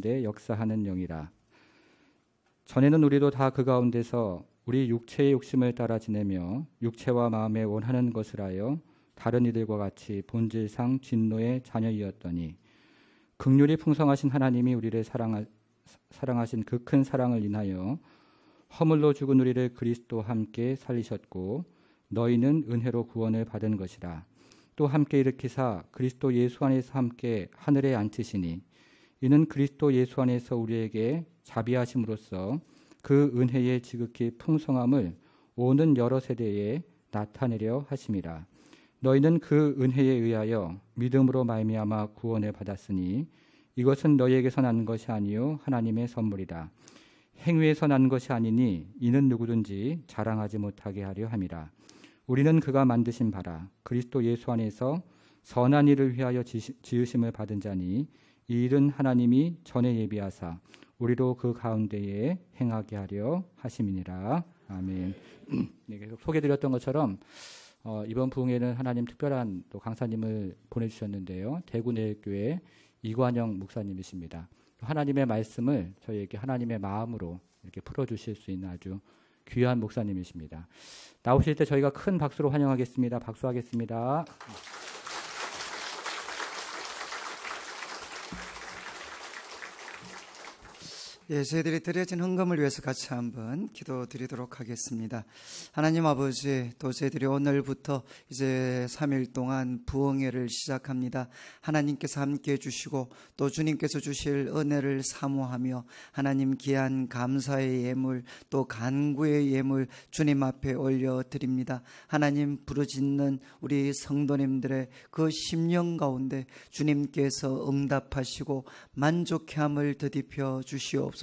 가운데 역사하는 영이라. 전에는 우리도 다 그 가운데서 우리 육체의 욕심을 따라 지내며 육체와 마음에 원하는 것을 하여 다른 이들과 같이 본질상 진노의 자녀이었더니 긍휼이 풍성하신 하나님이 우리를 사랑하신 그 큰 사랑을 인하여 허물로 죽은 우리를 그리스도와 함께 살리셨고 너희는 은혜로 구원을 받은 것이라. 또 함께 일으키사 그리스도 예수 안에서 함께 하늘에 앉히시니 이는 그리스도 예수 안에서 우리에게 자비하심으로써 그 은혜의 지극히 풍성함을 오는 여러 세대에 나타내려 하심이라. 너희는 그 은혜에 의하여 믿음으로 말미암아 구원을 받았으니 이것은 너희에게서 난 것이 아니요 하나님의 선물이라. 행위에서 난 것이 아니니 이는 누구든지 자랑하지 못하게 하려 함이라. 우리는 그가 만드신 바라 그리스도 예수 안에서 선한 일을 위하여 지으심을 받은 자니 이 일은 하나님이 전에 예비하사 우리로 그 가운데에 행하게 하려 하심이니라. 아멘. 네, 계속 소개드렸던 것처럼 이번 부흥회는 하나님 특별한 또 강사님을 보내주셨는데요. 대구내일교회 이관영 목사님이십니다. 하나님의 말씀을 저희에게 하나님의 마음으로 이렇게 풀어주실 수 있는 아주 귀한 목사님이십니다. 나오실 때 저희가 큰 박수로 환영하겠습니다. 박수하겠습니다. 예, 저희들이 드려진 헌금을 위해서 같이 한번 기도드리도록 하겠습니다. 하나님 아버지, 또 저희들이 오늘부터 이제 3일 동안 부흥회를 시작합니다. 하나님께서 함께 해주시고 또 주님께서 주실 은혜를 사모하며 하나님 귀한 감사의 예물 또 간구의 예물 주님 앞에 올려드립니다. 하나님 부르짖는 우리 성도님들의 그 심령 가운데 주님께서 응답하시고 만족함을 더딥혀 주시옵소서.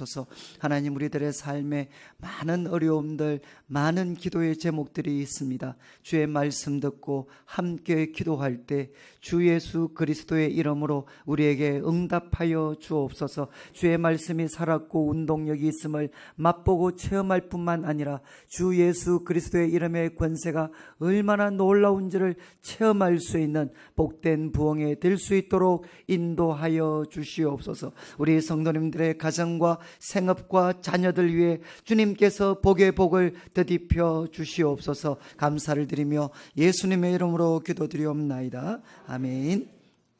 하나님, 우리들의 삶에 많은 어려움들, 많은 기도의 제목들이 있습니다. 주의 말씀 듣고 함께 기도할 때 주 예수 그리스도의 이름으로 우리에게 응답하여 주옵소서. 주의 말씀이 살았고 운동력이 있음을 맛보고 체험할 뿐만 아니라 주 예수 그리스도의 이름의 권세가 얼마나 놀라운지를 체험할 수 있는 복된 부흥회 될 수 있도록 인도하여 주시옵소서. 우리 성도님들의 가정과 생업과 자녀들 위해 주님께서 복의 복을 더딥혀 주시옵소서. 감사를 드리며 예수님의 이름으로 기도드리옵나이다. 아멘.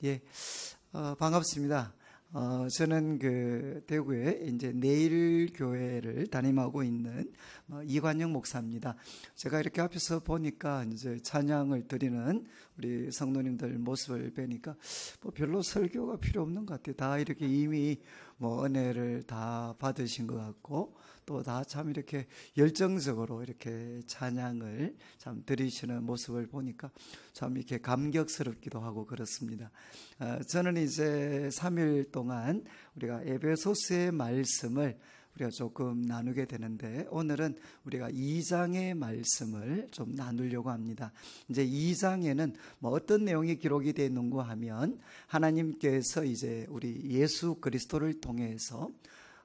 예, 반갑습니다. 저는 그 대구에 이제 내일교회를 담임하고 있는 이관영 목사입니다. 제가 이렇게 앞에서 보니까 이제 찬양을 드리는 우리 성도님들 모습을 뵈니까 별로 설교가 필요 없는 것 같아요. 다 이렇게 이미 은혜를 다 받으신 것 같고 또 다 참 이렇게 열정적으로 이렇게 찬양을 참 드리시는 모습을 보니까 참 이렇게 감격스럽기도 하고 그렇습니다. 저는 이제 3일 동안 우리가 에베소서의 말씀을 우리가 조금 나누게 되는데 오늘은 우리가 2장의 말씀을 좀 나누려고 합니다. 이제 2장에는 어떤 내용이 기록이 되어 있는가 하면 하나님께서 이제 우리 예수 그리스도를 통해서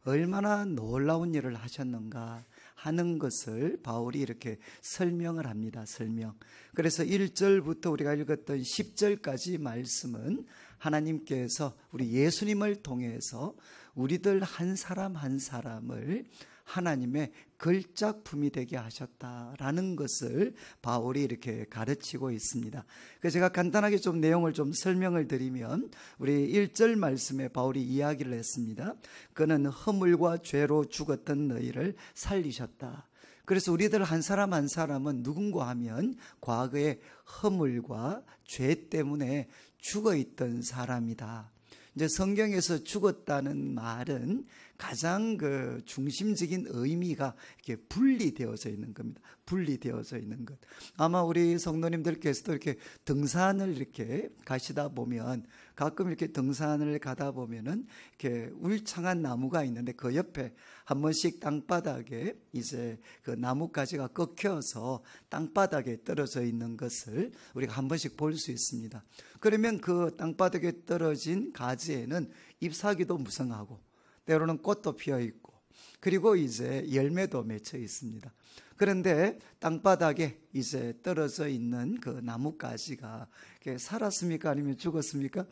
얼마나 놀라운 일을 하셨는가 하는 것을 바울이 이렇게 설명을 합니다. 설명. 그래서 1절부터 우리가 읽었던 10절까지 말씀은 하나님께서 우리 예수님을 통해서 우리들 한 사람 한 사람을 하나님의 걸작품이 되게 하셨다라는 것을 바울이 이렇게 가르치고 있습니다. 그래서 제가 간단하게 좀 내용을 좀 설명을 드리면 우리 1절 말씀에 바울이 이야기를 했습니다. 그는 허물과 죄로 죽었던 너희를 살리셨다. 그래서 우리들 한 사람 한 사람은 누군가 하면 과거의 허물과 죄 때문에 죽어있던 사람이다. 이제 성경에서 죽었다는 말은 가장 그 중심적인 의미가 이렇게 분리되어져 있는 겁니다. 분리되어져 있는 것. 아마 우리 성도님들께서도 이렇게 등산을 이렇게 가시다 보면 가끔 이렇게 등산을 가다 보면은 이렇게 울창한 나무가 있는데 그 옆에 한 번씩 땅바닥에 이제 그 나뭇가지가 꺾여서 땅바닥에 떨어져 있는 것을 우리가 한 번씩 볼 수 있습니다. 그러면 그 땅바닥에 떨어진 가지에는 잎사귀도 무성하고 때로는 꽃도 피어 있고 그리고 이제 열매도 맺혀 있습니다. 그런데 땅바닥에 이제 떨어져 있는 그 나뭇가지가 살았습니까? 아니면 죽었습니까?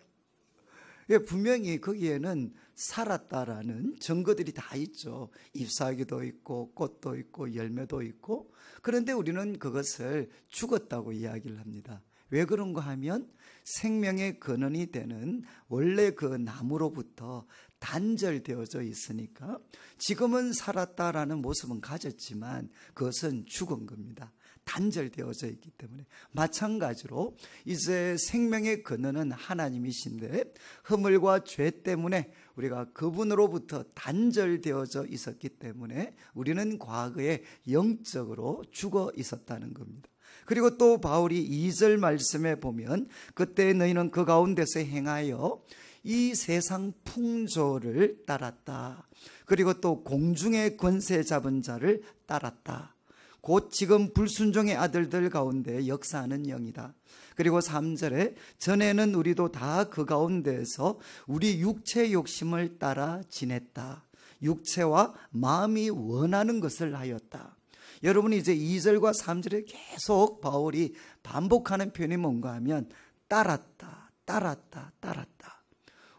분명히 거기에는 살았다라는 증거들이 다 있죠. 잎사귀도 있고 꽃도 있고 열매도 있고. 그런데 우리는 그것을 죽었다고 이야기를 합니다. 왜 그런가 하면 생명의 근원이 되는 원래 그 나무로부터 단절되어져 있으니까 지금은 살았다라는 모습은 가졌지만 그것은 죽은 겁니다. 단절되어져 있기 때문에. 마찬가지로 이제 생명의 근원은 하나님이신데 허물과 죄 때문에 우리가 그분으로부터 단절되어져 있었기 때문에 우리는 과거에 영적으로 죽어 있었다는 겁니다. 그리고 또 바울이 2절 말씀에 보면 그때 너희는 그 가운데서 행하여 이 세상 풍조를 따랐다. 그리고 또 공중의 권세 잡은 자를 따랐다. 곧 지금 불순종의 아들들 가운데 역사하는 영이다. 그리고 3절에 전에는 우리도 다 그 가운데에서 우리 육체의 욕심을 따라 지냈다. 육체와 마음이 원하는 것을 하였다. 여러분이 이제 2절과 3절에 계속 바울이 반복하는 표현이 뭔가 하면 따랐다, 따랐다, 따랐다.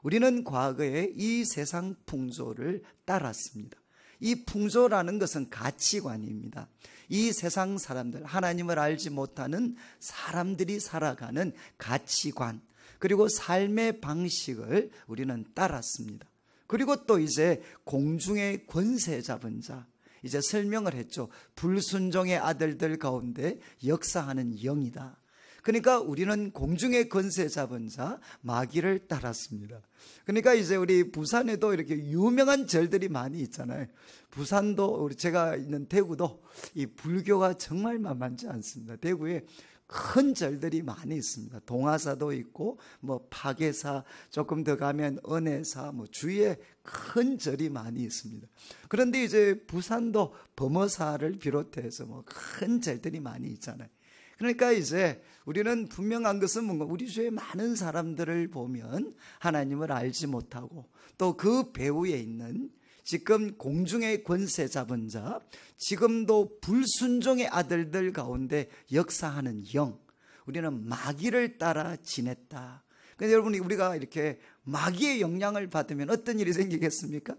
우리는 과거에 이 세상 풍조를 따랐습니다. 이 풍조라는 것은 가치관입니다. 이 세상 사람들, 하나님을 알지 못하는 사람들이 살아가는 가치관, 그리고 삶의 방식을 우리는 따랐습니다. 그리고 또 이제 공중의 권세 잡은 자, 이제 설명을 했죠. 불순종의 아들들 가운데 역사하는 영이다. 그러니까 우리는 공중의 권세 잡은 자 마귀를 따랐습니다. 그러니까 이제 우리 부산에도 이렇게 유명한 절들이 많이 있잖아요. 부산도 우리 제가 있는 대구도 이 불교가 정말 만만치 않습니다. 대구에 큰 절들이 많이 있습니다. 동화사도 있고 뭐 파계사, 조금 더 가면 은혜사, 뭐 주위에 큰 절이 많이 있습니다. 그런데 이제 부산도 범어사를 비롯해서 뭐 큰 절들이 많이 있잖아요. 그러니까 이제 우리는 분명한 것은 뭔가 우리 주위에 많은 사람들을 보면 하나님을 알지 못하고 또 그 배후에 있는 지금 공중의 권세 잡은 자, 지금도 불순종의 아들들 가운데 역사하는 영, 우리는 마귀를 따라 지냈다. 그런데 여러분, 우리가 이렇게 마귀의 영향을 받으면 어떤 일이 생기겠습니까?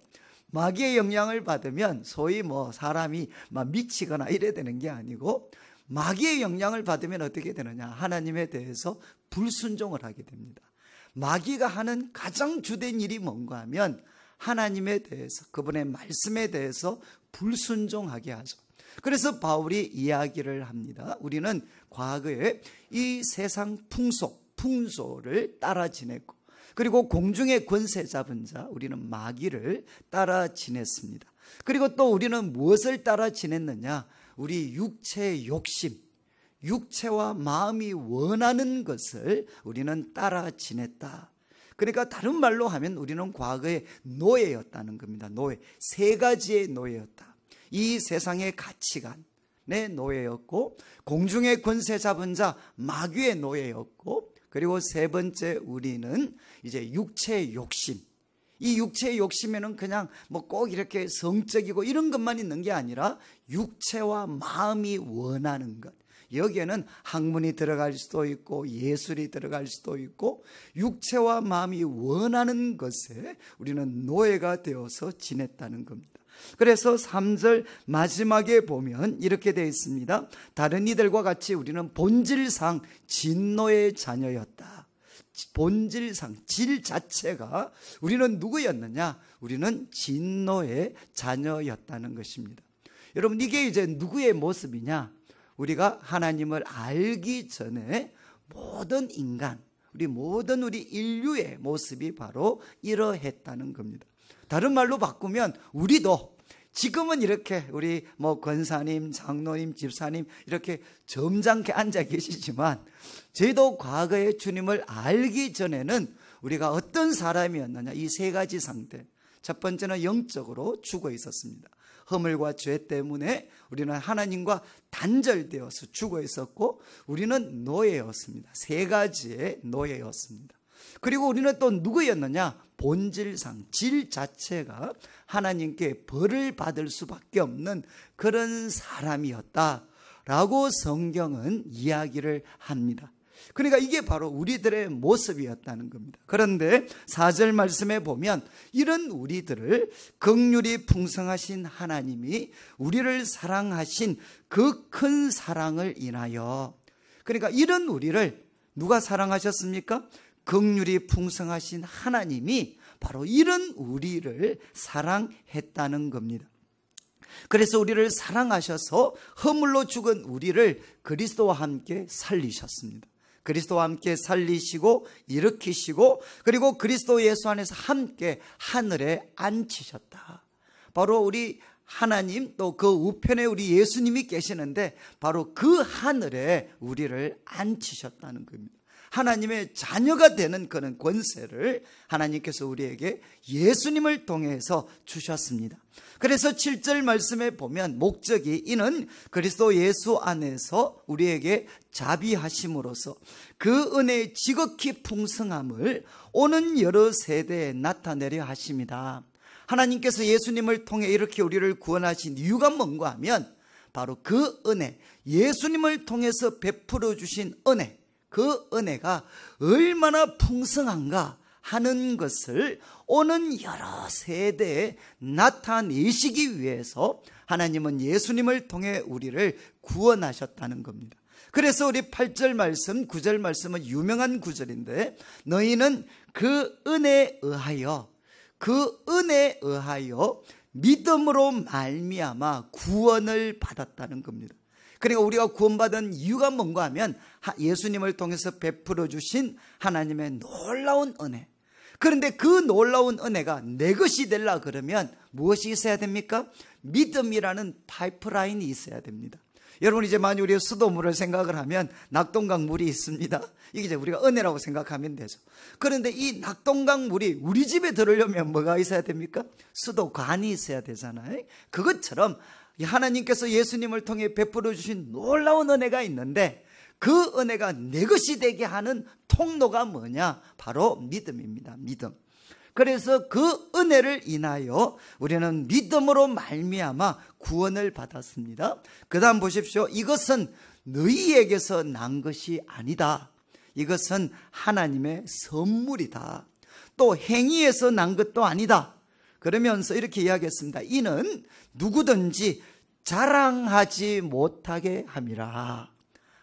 마귀의 영향을 받으면 소위 뭐 사람이 막 미치거나 이래야 되는 게 아니고, 마귀의 영향을 받으면 어떻게 되느냐? 하나님에 대해서 불순종을 하게 됩니다. 마귀가 하는 가장 주된 일이 뭔가 하면 하나님에 대해서, 그분의 말씀에 대해서 불순종하게 하죠. 그래서 바울이 이야기를 합니다. 우리는 과거에 이 세상 풍조를 따라 지냈고, 그리고 공중의 권세 잡은 자, 우리는 마귀를 따라 지냈습니다. 그리고 또 우리는 무엇을 따라 지냈느냐? 우리 육체의 욕심, 육체와 마음이 원하는 것을 우리는 따라 지냈다. 그러니까 다른 말로 하면 우리는 과거에 노예였다는 겁니다. 노예, 세 가지의 노예였다. 이 세상의 가치관의 노예였고, 공중의 권세 잡은 자 마귀의 노예였고, 그리고 세 번째 우리는 이제 육체의 욕심. 이 육체의 욕심에는 그냥 뭐 꼭 이렇게 성적이고 이런 것만 있는 게 아니라 육체와 마음이 원하는 것. 여기에는 학문이 들어갈 수도 있고 예술이 들어갈 수도 있고, 육체와 마음이 원하는 것에 우리는 노예가 되어서 지냈다는 겁니다. 그래서 3절 마지막에 보면 이렇게 되어 있습니다. 다른 이들과 같이 우리는 본질상 진노의 자녀였다. 본질상, 질 자체가 우리는 누구였느냐? 우리는 진노의 자녀였다는 것입니다. 여러분, 이게 이제 누구의 모습이냐? 우리가 하나님을 알기 전에 모든 인간, 모든 우리 인류의 모습이 바로 이러했다는 겁니다. 다른 말로 바꾸면 우리도 지금은 이렇게 우리 뭐 권사님, 장로님, 집사님 이렇게 점잖게 앉아 계시지만, 저희도 과거에 주님을 알기 전에는 우리가 어떤 사람이었느냐? 이 세 가지 상태. 첫 번째는 영적으로 죽어 있었습니다. 허물과 죄 때문에 우리는 하나님과 단절되어서 죽어 있었고, 우리는 노예였습니다. 세 가지의 노예였습니다. 그리고 우리는 또 누구였느냐? 본질상, 질 자체가 하나님께 벌을 받을 수밖에 없는 그런 사람이었다라고 성경은 이야기를 합니다. 그러니까 이게 바로 우리들의 모습이었다는 겁니다. 그런데 4절 말씀에 보면 이런 우리들을 긍휼이 풍성하신 하나님이 우리를 사랑하신 그 큰 사랑을 인하여, 그러니까 이런 우리를 누가 사랑하셨습니까? 긍휼이 풍성하신 하나님이 바로 이런 우리를 사랑했다는 겁니다. 그래서 우리를 사랑하셔서 허물로 죽은 우리를 그리스도와 함께 살리셨습니다. 그리스도와 함께 살리시고 일으키시고, 그리고 그리스도 예수 안에서 함께 하늘에 앉히셨다. 바로 우리 하나님, 또 그 우편에 우리 예수님이 계시는데 바로 그 하늘에 우리를 앉히셨다는 겁니다. 하나님의 자녀가 되는 그런 권세를 하나님께서 우리에게 예수님을 통해서 주셨습니다. 그래서 7절 말씀에 보면 목적이 이는 그리스도 예수 안에서 우리에게 자비하심으로써 그 은혜의 지극히 풍성함을 오는 여러 세대에 나타내려 하십니다. 하나님께서 예수님을 통해 이렇게 우리를 구원하신 이유가 뭔가 하면 바로 그 은혜, 예수님을 통해서 베풀어 주신 은혜, 그 은혜가 얼마나 풍성한가 하는 것을 오는 여러 세대에 나타내시기 위해서 하나님은 예수님을 통해 우리를 구원하셨다는 겁니다. 그래서 우리 8절 말씀, 9절 말씀은 유명한 구절인데, 너희는 그 은혜에 의하여, 그 은혜에 의하여 믿음으로 말미암아 구원을 받았다는 겁니다. 그러니까 우리가 구원받은 이유가 뭔가 하면 예수님을 통해서 베풀어 주신 하나님의 놀라운 은혜. 그런데 그 놀라운 은혜가 내 것이 되려 그러면 무엇이 있어야 됩니까? 믿음이라는 파이프라인이 있어야 됩니다. 여러분, 이제 만약 우리가 수도물을 생각을 하면 낙동강 물이 있습니다. 이게 이제 우리가 은혜라고 생각하면 되죠. 그런데 이 낙동강 물이 우리 집에 들으려면 뭐가 있어야 됩니까? 수도관이 있어야 되잖아요. 그것처럼 하나님께서 예수님을 통해 베풀어 주신 놀라운 은혜가 있는데, 그 은혜가 내 것이 되게 하는 통로가 뭐냐? 바로 믿음입니다. 믿음. 그래서 그 은혜를 인하여 우리는 믿음으로 말미암아 구원을 받았습니다. 그 다음 보십시오. 이것은 너희에게서 난 것이 아니다. 이것은 하나님의 선물이다. 또 행위에서 난 것도 아니다. 그러면서 이렇게 이야기했습니다. 이는 누구든지 자랑하지 못하게 함이라.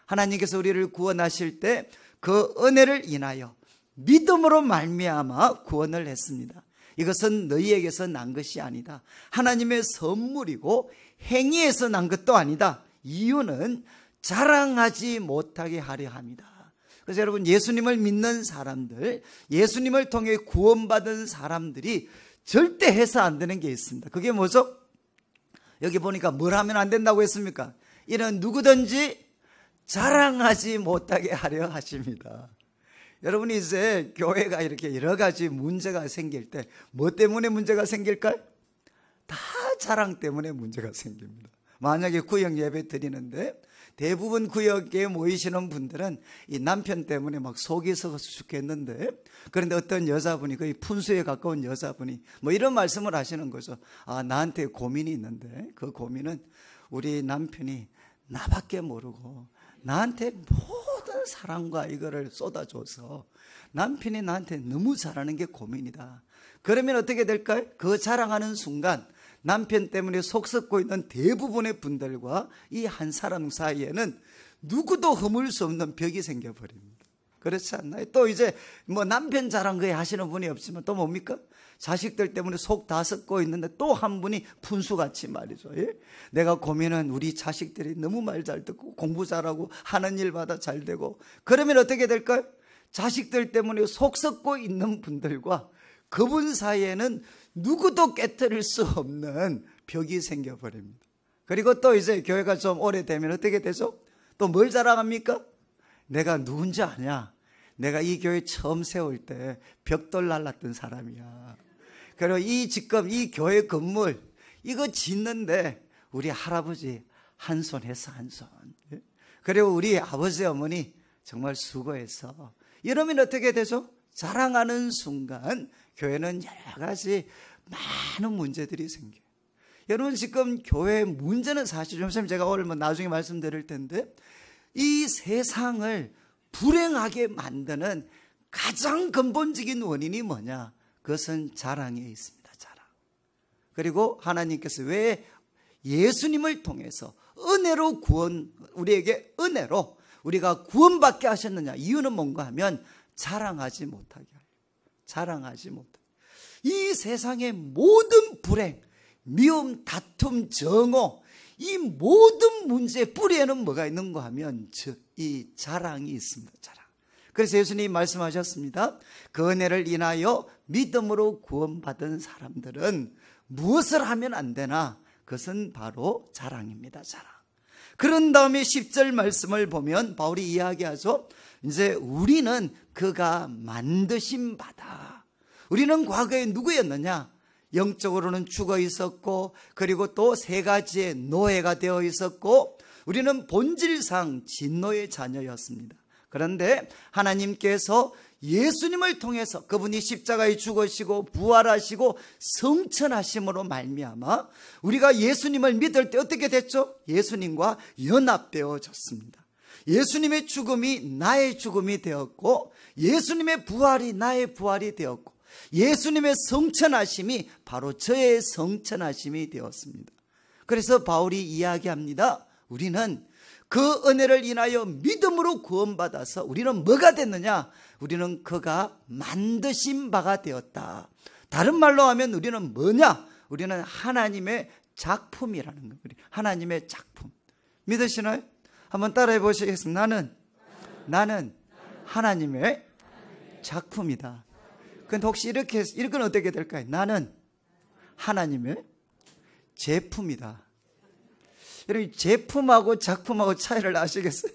하나님께서 우리를 구원하실 때 그 은혜를 인하여 믿음으로 말미암아 구원을 했습니다. 이것은 너희에게서 난 것이 아니다. 하나님의 선물이고 행위에서 난 것도 아니다. 이유는 자랑하지 못하게 하려 합니다. 그래서 여러분, 예수님을 믿는 사람들, 예수님을 통해 구원받은 사람들이 절대 해서 안 되는 게 있습니다. 그게 뭐죠? 여기 보니까 뭘 하면 안 된다고 했습니까? 이는 누구든지 자랑하지 못하게 하려 하십니다. 여러분이 이제 교회가 이렇게 여러 가지 문제가 생길 때 뭐 때문에 문제가 생길까요? 다 자랑 때문에 문제가 생깁니다. 만약에 구역 예배 드리는데 대부분 구역에 모이시는 분들은 이 남편 때문에 막 속이 썩어서 죽겠는데, 그런데 어떤 여자분이, 거의 푼수에 가까운 여자분이 뭐 이런 말씀을 하시는 거죠. 아, 나한테 고민이 있는데 그 고민은 우리 남편이 나밖에 모르고 나한테 모든 사랑과 이거를 쏟아줘서 남편이 나한테 너무 잘하는 게 고민이다. 그러면 어떻게 될까요? 그 자랑하는 순간 남편 때문에 속 썩고 있는 대부분의 분들과 이 한 사람 사이에는 누구도 허물 수 없는 벽이 생겨버립니다. 그렇지 않나요? 또 이제 뭐 남편 자랑 거의 하시는 분이 없지만 또 뭡니까? 자식들 때문에 속 다 썩고 있는데 또 한 분이 푼수같이 말이죠. 예? 내가 고민은 우리 자식들이 너무 말 잘 듣고 공부 잘하고 하는 일마다 잘 되고, 그러면 어떻게 될까요? 자식들 때문에 속 썩고 있는 분들과 그분 사이에는 누구도 깨트릴 수 없는 벽이 생겨버립니다. 그리고 또 이제 교회가 좀 오래되면 어떻게 되죠? 또 뭘 자랑합니까? 내가 누군지 아냐? 내가 이 교회 처음 세울 때 벽돌 날랐던 사람이야. 그리고 이 교회 건물 이거 짓는데 우리 할아버지 한 손 했어, 한 손. 그리고 우리 아버지 어머니 정말 수고했어. 이러면 어떻게 되죠? 자랑하는 순간 교회는 여러 가지 많은 문제들이 생겨요. 여러분, 지금 교회의 문제는 사실 좀 제가 오늘 나중에 말씀드릴 텐데, 이 세상을 불행하게 만드는 가장 근본적인 원인이 뭐냐? 그것은 자랑에 있습니다. 자랑. 그리고 하나님께서 왜 예수님을 통해서 은혜로 우리에게 은혜로 우리가 구원받게 하셨느냐? 이유는 뭔가 하면 자랑하지 못하게 하려. 자랑하지 못하게. 이 세상의 모든 불행, 미움, 다툼, 정오, 이 모든 문제의 뿌리에는 뭐가 있는가 하면 이 자랑이 있습니다. 자랑. 그래서 예수님이 말씀하셨습니다. 그 은혜를 인하여 믿음으로 구원받은 사람들은 무엇을 하면 안 되나? 그것은 바로 자랑입니다. 자랑. 그런 다음에 10절 말씀을 보면 바울이 이야기하죠. 이제 우리는 그가 만드신 바다. 우리는 과거에 누구였느냐? 영적으로는 죽어 있었고, 그리고 또 세 가지의 노예가 되어 있었고, 우리는 본질상 진노의 자녀였습니다. 그런데 하나님께서 예수님을 통해서 그분이 십자가에 죽으시고 부활하시고 성천하심으로 말미암아 우리가 예수님을 믿을 때 어떻게 됐죠? 예수님과 연합되어졌습니다. 예수님의 죽음이 나의 죽음이 되었고, 예수님의 부활이 나의 부활이 되었고, 예수님의 성천하심이 바로 저의 성천하심이 되었습니다. 그래서 바울이 이야기합니다. 우리는 그 은혜를 인하여 믿음으로 구원받아서 우리는 뭐가 됐느냐? 우리는 그가 만드신 바가 되었다. 다른 말로 하면 우리는 뭐냐? 우리는 하나님의 작품이라는 거예요. 하나님의 작품. 믿으시나요? 한번 따라해 보시겠습니다. 나는 하나님의 작품이다. 근데 혹시 이렇게는 어떻게 될까요? 나는 하나님의 제품이다. 여러분, 제품하고 작품하고 차이를 아시겠어요?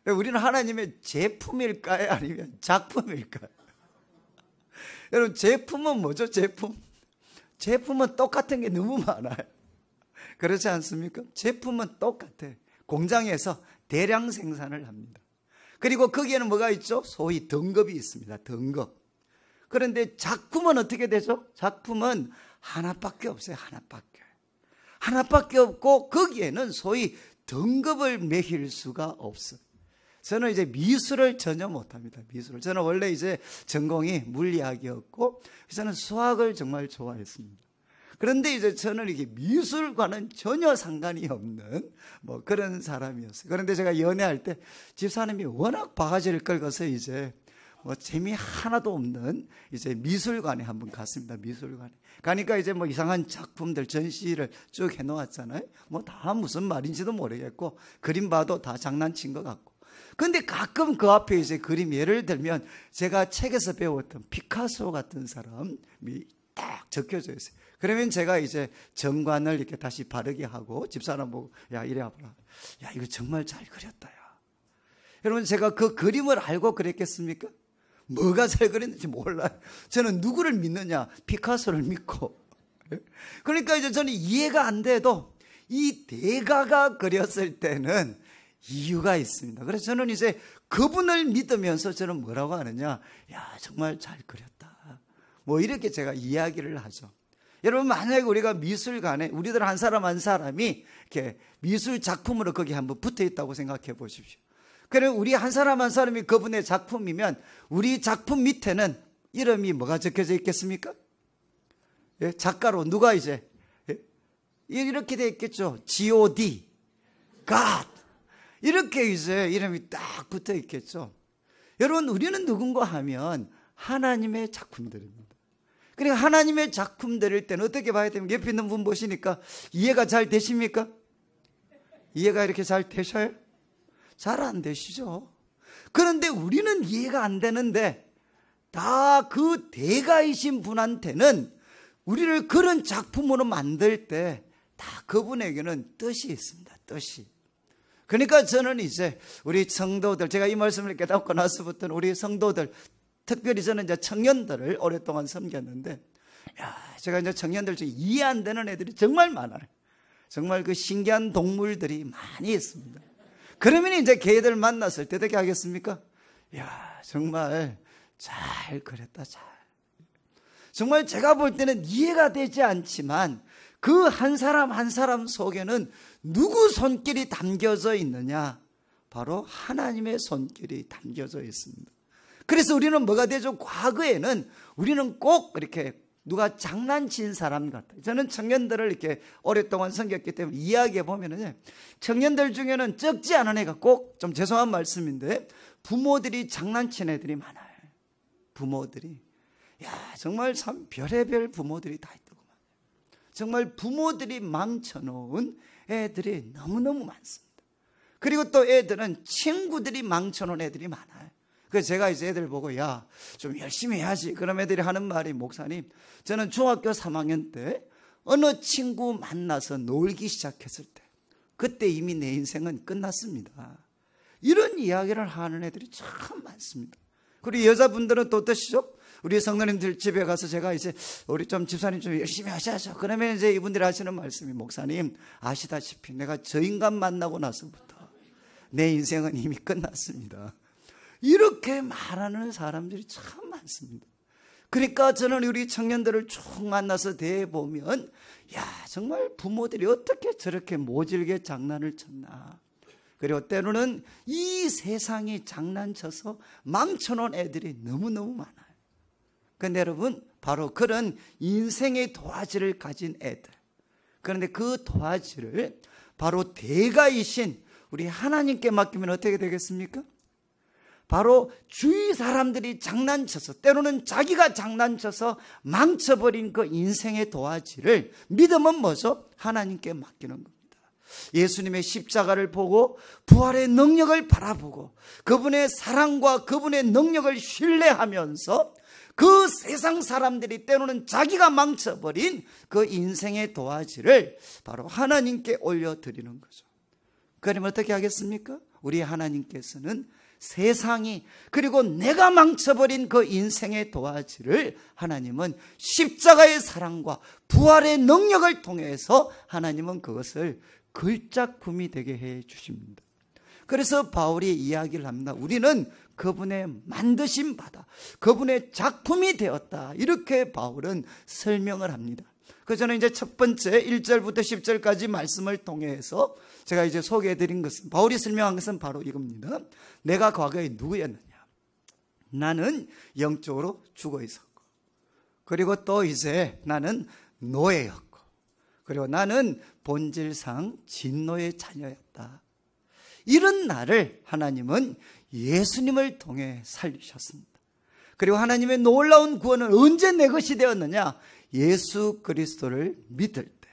우리는 하나님의 제품일까요? 아니면 작품일까요? 여러분, 제품은 뭐죠? 제품은 똑같은 게 너무 많아요. 그렇지 않습니까? 제품은 똑같아요. 공장에서 대량 생산을 합니다. 그리고 거기에는 뭐가 있죠? 소위 등급이 있습니다. 등급. 그런데 작품은 어떻게 되죠? 작품은 하나밖에 없어요. 하나밖에 없고 거기에는 소위 등급을 매길 수가 없어요. 저는 이제 미술을 전혀 못합니다. 저는 원래 이제 전공이 물리학이었고, 저는 수학을 정말 좋아했습니다. 그런데 이제 저는 이게 미술과는 전혀 상관이 없는 뭐 그런 사람이었어요. 그런데 제가 연애할 때 집사님이 워낙 바가지를 긁어서 이제 뭐 재미 하나도 없는 이제 미술관에 한번 갔습니다. 미술관에 가니까 이제 뭐 이상한 작품들 전시를 쭉 해놓았잖아요. 뭐 다 무슨 말인지도 모르겠고 그림 봐도 다 장난친 것 같고. 근데 가끔 그 앞에 이제 그림, 예를 들면 제가 책에서 배웠던 피카소 같은 사람이 딱 적혀져 있어요. 그러면 제가 이제 정관을 이렇게 다시 바르게 하고 집사람 보고, 야, 이래 봐라. 야, 이거 정말 잘 그렸다, 야. 여러분, 제가 그 그림을 알고 그랬겠습니까? 뭐가 잘 그렸는지 몰라요. 저는 누구를 믿느냐? 피카소를 믿고. 그러니까 이제 저는 이해가 안 돼도 이 대가가 그렸을 때는 이유가 있습니다. 그래서 저는 이제 그분을 믿으면서 저는 뭐라고 하느냐? 야, 정말 잘 그렸다. 뭐 이렇게 제가 이야기를 하죠. 여러분, 만약에 우리가 미술관에 우리들 한 사람 한 사람이 이렇게 미술 작품으로 거기 한번 붙어 있다고 생각해 보십시오. 그래, 우리 한 사람 한 사람이 그분의 작품이면 우리 작품 밑에는 이름이 뭐가 적혀져 있겠습니까? 예? 작가로 누가 이제 이렇게 돼 있겠죠. G.O.D. God. 이렇게 이제 이름이 딱 붙어 있겠죠. 여러분, 우리는 누군가 하면 하나님의 작품들입니다. 그러니까 하나님의 작품들일 때는 어떻게 봐야 됩니까? 옆에 있는 분 보시니까 이해가 잘 되십니까? 이해가 이렇게 잘 되셔요? 잘 안 되시죠. 그런데 우리는 이해가 안 되는데 다 그 대가이신 분한테는 우리를 그런 작품으로 만들 때 다 그분에게는 뜻이 있습니다. 뜻이. 그러니까 저는 이제 우리 성도들, 제가 이 말씀을 깨닫고 나서부터는 우리 성도들, 특별히 저는 이제 청년들을 오랫동안 섬겼는데, 야, 제가 이제 청년들 중에 이해 안 되는 애들이 정말 많아요. 정말 그 신기한 동물들이 많이 있습니다. 그러면 이제 걔들 만났을 때 어떻게 하겠습니까? 야, 정말 잘 그렸다, 잘. 정말 제가 볼 때는 이해가 되지 않지만 그 한 사람 한 사람 속에는 누구 손길이 담겨져 있느냐? 바로 하나님의 손길이 담겨져 있습니다. 그래서 우리는 뭐가 되죠? 과거에는 우리는 꼭 이렇게 누가 장난친 사람 같아요. 저는 청년들을 이렇게 오랫동안 섬겼기 때문에 이야기해 보면은 청년들 중에는 적지 않은 애가 꼭, 좀 죄송한 말씀인데, 부모들이 장난친 애들이 많아요. 부모들이. 야, 정말 참 별의별 부모들이 다 있더구만. 정말 부모들이 망쳐놓은 애들이 너무너무 많습니다. 그리고 또 애들은 친구들이 망쳐놓은 애들이 많아요. 그래서 제가 이제 애들 보고, 야, 좀 열심히 해야지. 그럼 애들이 하는 말이, 목사님, 저는 중학교 3학년 때 어느 친구 만나서 놀기 시작했을 때 그때 이미 내 인생은 끝났습니다. 이런 이야기를 하는 애들이 참 많습니다. 그리고 여자분들은 또 어떠시죠? 우리 성도님들 집에 가서 제가 이제 우리 좀 집사님 좀 열심히 하셔야죠. 그러면 이제 이분들이 하시는 말씀이, 목사님, 아시다시피 내가 저 인간 만나고 나서부터 내 인생은 이미 끝났습니다. 이렇게 말하는 사람들이 참 많습니다. 그러니까 저는 우리 청년들을 쭉 만나서 대보면, 야, 정말 부모들이 어떻게 저렇게 모질게 장난을 쳤나. 그리고 때로는 이 세상이 장난쳐서 망쳐놓은 애들이 너무너무 많아요. 그런데 여러분, 바로 그런 인생의 도화지를 가진 애들, 그런데 그 도화지를 바로 대가이신 우리 하나님께 맡기면 어떻게 되겠습니까? 바로 주위 사람들이 장난쳐서, 때로는 자기가 장난쳐서 망쳐버린 그 인생의 도화지를, 믿음은 뭐죠? 하나님께 맡기는 겁니다. 예수님의 십자가를 보고 부활의 능력을 바라보고 그분의 사랑과 그분의 능력을 신뢰하면서 그 세상 사람들이 때로는 자기가 망쳐버린 그 인생의 도화지를 바로 하나님께 올려드리는 거죠. 그러면 어떻게 하겠습니까? 우리 하나님께서는 세상이, 그리고 내가 망쳐버린 그 인생의 도화지를 하나님은 십자가의 사랑과 부활의 능력을 통해서 하나님은 그것을 걸작품이 되게 해 주십니다. 그래서 바울이 이야기를 합니다. 우리는 그분의 만드신 바다, 그분의 작품이 되었다. 이렇게 바울은 설명을 합니다. 그래서 저는 이제 첫 번째 1절부터 10절까지 말씀을 통해서 제가 이제 소개해드린 것은, 바울이 설명한 것은 바로 이겁니다. 내가 과거에 누구였느냐? 나는 영적으로 죽어 있었고, 그리고 또 이제 나는 노예였고, 그리고 나는 본질상 진노의 자녀였다. 이런 나를 하나님은 예수님을 통해 살리셨습니다. 그리고 하나님의 놀라운 구원은 언제 내 것이 되었느냐? 예수 그리스도를 믿을 때,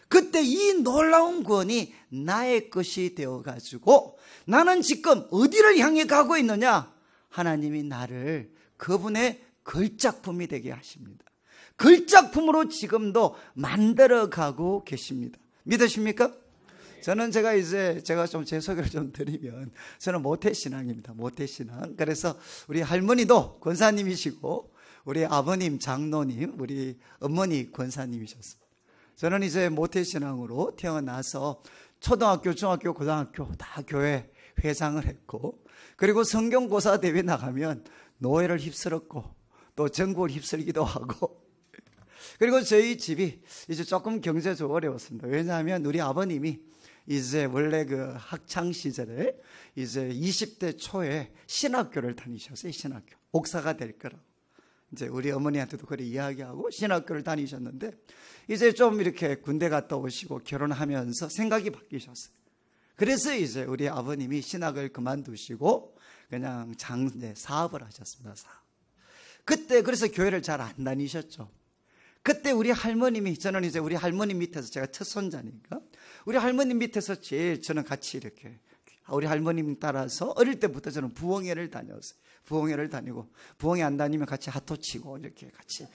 그때 이 놀라운 구원이 나의 것이 되어가지고 나는 지금 어디를 향해 가고 있느냐? 하나님이 나를 그분의 걸작품이 되게 하십니다. 걸작품으로 지금도 만들어가고 계십니다. 믿으십니까? 저는 제가 좀 제 소개를 좀 드리면, 저는 모태신앙입니다. 모태신앙. 그래서 우리 할머니도 권사님이시고 우리 아버님 장로님, 우리 어머니 권사님이셨습니다. 저는 이제 모태신앙으로 태어나서 초등학교, 중학교, 고등학교 다 교회 회장을 했고, 그리고 성경고사 대회 나가면 노예를 휩쓸었고 또 전국을 휩쓸기도 하고, 그리고 저희 집이 이제 조금 경제적으로 어려웠습니다. 왜냐하면 우리 아버님이 이제 원래 그 학창 시절에 이제 20대 초에 신학교를 다니셨어요. 신학교. 목사가 될 거라고. 이제 우리 어머니한테도 그래 이야기하고 신학교를 다니셨는데, 이제 좀 이렇게 군대 갔다 오시고 결혼하면서 생각이 바뀌셨어요. 그래서 이제 우리 아버님이 신학을 그만두시고 그냥 사업을 하셨습니다. 사업. 그때 그래서 교회를 잘 안 다니셨죠. 그때 우리 할머님이, 저는 이제 우리 할머님 밑에서, 제가 첫 손자니까 우리 할머님 밑에서 제일 저는 같이 이렇게 우리 할머님 따라서 어릴 때부터 저는 부흥회를 다녔어요. 부흥회를 다니고, 부흥회 안 다니면 같이 핫토 치고 이렇게 같이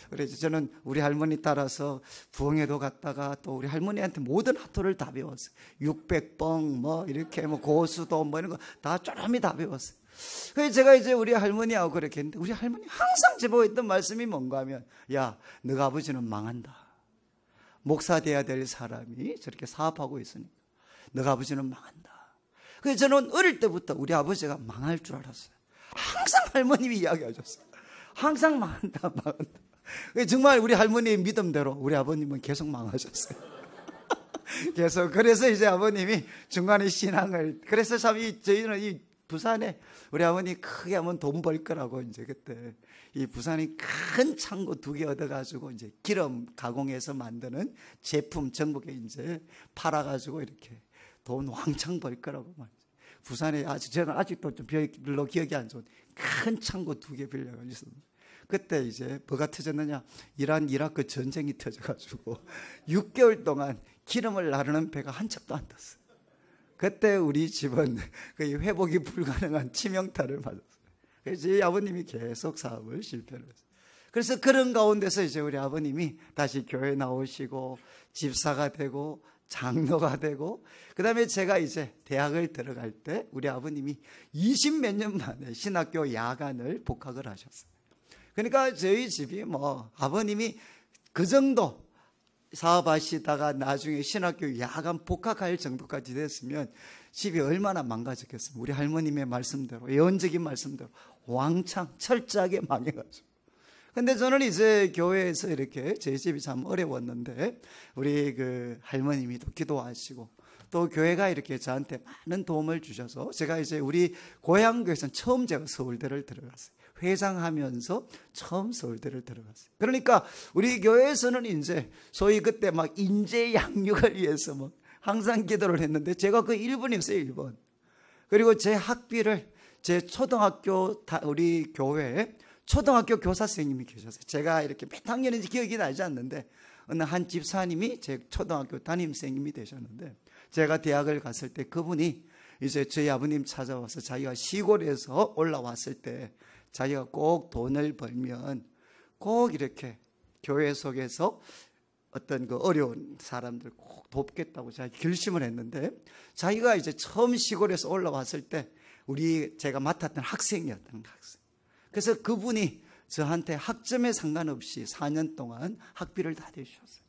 그래서 저는 우리 할머니 따라서 부흥회도 갔다가 또 우리 할머니한테 모든 핫토를 다 배웠어요. 600번 이렇게 고수도 이런 거 다 쪼라미 다 배웠어요. 그래서 제가 이제 우리 할머니하고 그렇게 했는데, 우리 할머니 항상 제보고 있던 말씀이 뭔가 하면, 야, 너가 아버지는 망한다. 목사 돼야 될 사람이 저렇게 사업하고 있으니까 너가 아버지는 망한다. 그래서 저는 어릴 때부터 우리 아버지가 망할 줄 알았어요. 항상 할머님이 이야기하셨어요. 항상 망한다, 망한다. 정말 우리 할머니의 믿음대로 우리 아버님은 계속 망하셨어요. 계속. 그래서 이제 아버님이 중간에 신앙을, 그래서 참 저희는 이 부산에 우리 아버님 크게 하면 돈 벌 거라고 이제 그때 이 부산이 큰 창고 2개 얻어가지고 이제 기름 가공해서 만드는 제품 전국에 이제 팔아가지고 이렇게 돈 왕창 벌 거라고 말이죠. 부산에 저는 아직도 좀 별로 기억이 안 좋은 큰 창고 2개 빌려가지고 있었는데, 그때 이제 뭐가 터졌느냐, 이란 이라크 전쟁이 터져가지고 6개월 동안 기름을 나르는 배가 한 척도 안 떴어요. 그때 우리 집은 거의 회복이 불가능한 치명타를 맞았어요. 그래서 저희 아버님이 계속 사업을 실패를 했어요. 그래서 그런 가운데서 이제 우리 아버님이 다시 교회 나오시고 집사가 되고 장로가 되고, 그 다음에 제가 이제 대학을 들어갈 때 우리 아버님이 20몇 년 만에 신학교 야간을 복학을 하셨어요. 그러니까 저희 집이 뭐 아버님이 그 정도 사업하시다가 나중에 신학교 야간 복학할 정도까지 됐으면 집이 얼마나 망가졌겠습니까? 우리 할머님의 말씀대로, 예언적인 말씀대로 왕창 철저하게 망해가지고. 근데 저는 이제 교회에서 이렇게, 제 집이 참 어려웠는데 우리 그 할머님이 또 기도하시고 또 교회가 이렇게 저한테 많은 도움을 주셔서 제가 이제 우리 고향교회에서는 처음 제가 서울대를 들어갔어요. 회장하면서 처음 서울대를 들어갔어요. 그러니까 우리 교회에서는 이제 소위 그때 막 인재 양육을 위해서 뭐 항상 기도를 했는데 제가 그 1번이었어요, 1번. 그리고 제 학비를 제 초등학교 우리 교회에 초등학교 교사 선생님이 계셨어요. 제가 이렇게 몇 학년인지 기억이 나지 않는데 어느 한 집사님이 제 초등학교 담임 선생님이 되셨는데, 제가 대학을 갔을 때 그분이 이제 저희 아버님 찾아와서 자기가 시골에서 올라왔을 때 자기가 꼭 돈을 벌면 꼭 이렇게 교회 속에서 어떤 그 어려운 사람들 꼭 돕겠다고 자기 결심을 했는데, 자기가 이제 처음 시골에서 올라왔을 때 제가 맡았던 학생이었던 학생. 그래서 그분이 저한테 학점에 상관없이 4년 동안 학비를 다 대주셨어요.